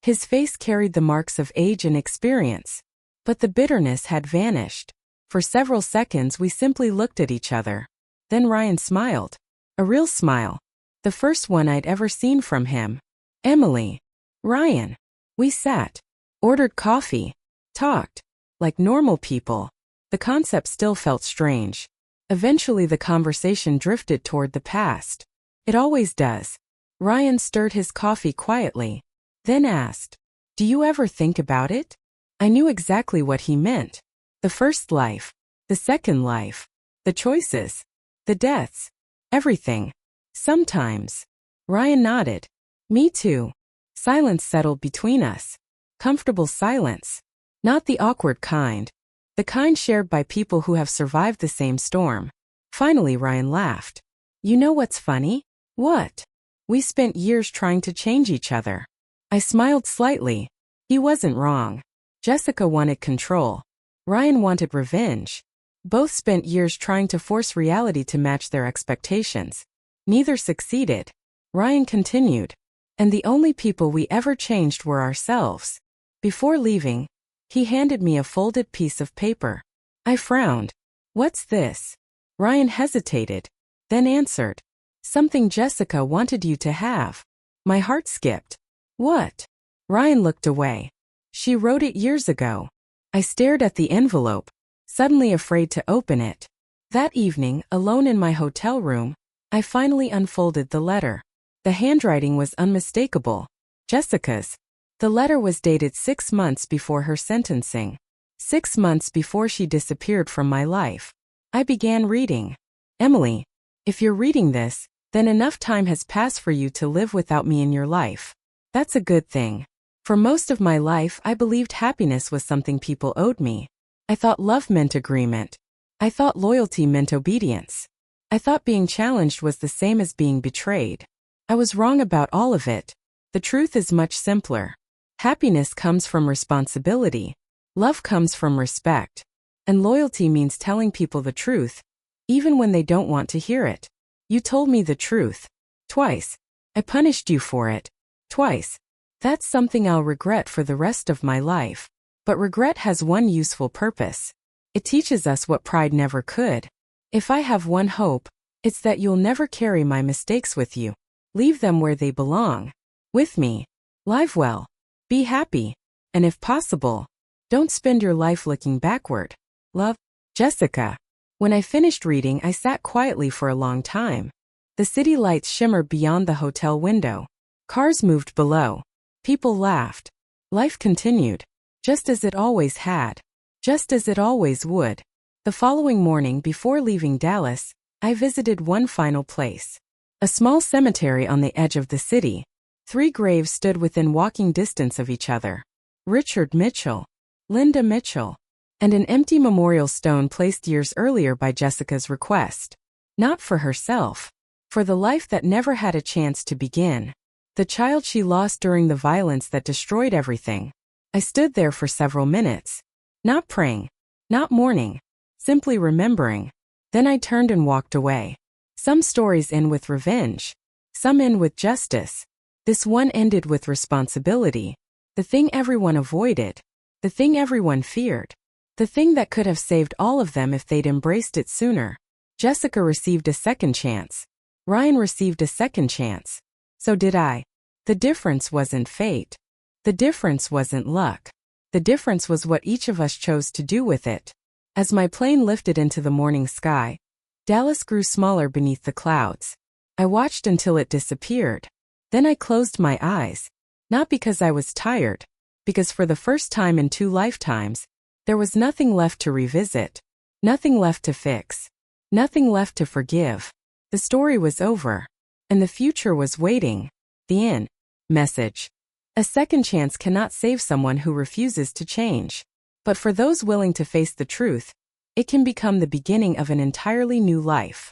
His face carried the marks of age and experience. But the bitterness had vanished. For several seconds we simply looked at each other. Then Ryan smiled. A real smile. The first one I'd ever seen from him. Emily. Ryan. We sat. Ordered coffee. Talked. Like normal people. The concept still felt strange. Eventually the conversation drifted toward the past. It always does. Ryan stirred his coffee quietly. Then asked, "Do you ever think about it?" I knew exactly what he meant. The first life. The second life. The choices. The deaths. Everything. Sometimes. Ryan nodded. Me too. Silence settled between us. Comfortable silence. Not the awkward kind. The kind shared by people who have survived the same storm. Finally, Ryan laughed. You know what's funny? What? We spent years trying to change each other. I smiled slightly. He wasn't wrong. Jessica wanted control. Ryan wanted revenge. Both spent years trying to force reality to match their expectations. Neither succeeded. Ryan continued. And the only people we ever changed were ourselves. Before leaving, he handed me a folded piece of paper. I frowned. What's this? Ryan hesitated, then answered. Something Jessica wanted you to have. My heart skipped. What? Ryan looked away. She wrote it years ago. I stared at the envelope, suddenly afraid to open it. That evening, alone in my hotel room, I finally unfolded the letter. The handwriting was unmistakable. Jessica's. The letter was dated 6 months before her sentencing. 6 months before she disappeared from my life. I began reading. Emily, if you're reading this, then enough time has passed for you to live without me in your life. That's a good thing. For most of my life, I believed happiness was something people owed me. I thought love meant agreement. I thought loyalty meant obedience. I thought being challenged was the same as being betrayed. I was wrong about all of it. The truth is much simpler. Happiness comes from responsibility. Love comes from respect. And loyalty means telling people the truth, even when they don't want to hear it. You told me the truth. Twice. I punished you for it. Twice. That's something I'll regret for the rest of my life. But regret has one useful purpose. It teaches us what pride never could. If I have one hope, it's that you'll never carry my mistakes with you. Leave them where they belong. With me. Live well. Be happy. And if possible, don't spend your life looking backward. Love, Jessica. When I finished reading, I sat quietly for a long time. The city lights shimmered beyond the hotel window. Cars moved below. People laughed. Life continued. Just as it always had. Just as it always would. The following morning, before leaving Dallas, I visited one final place. A small cemetery on the edge of the city. 3 graves stood within walking distance of each other. Richard Mitchell, Linda Mitchell, and an empty memorial stone placed years earlier by Jessica's request. Not for herself. For the life that never had a chance to begin. The child she lost during the violence that destroyed everything. I stood there for several minutes. Not praying. Not mourning. Simply remembering. Then I turned and walked away. Some stories end with revenge. Some end with justice. This one ended with responsibility. The thing everyone avoided. The thing everyone feared. The thing that could have saved all of them if they'd embraced it sooner. Jessica received a second chance. Ryan received a second chance. So did I. The difference wasn't fate. The difference wasn't luck. The difference was what each of us chose to do with it. As my plane lifted into the morning sky, Dallas grew smaller beneath the clouds. I watched until it disappeared. Then I closed my eyes. Not because I was tired, because for the first time in 2 lifetimes, there was nothing left to revisit. Nothing left to fix. Nothing left to forgive. The story was over. And the future was waiting. The end. Message. A second chance cannot save someone who refuses to change. But for those willing to face the truth, it can become the beginning of an entirely new life.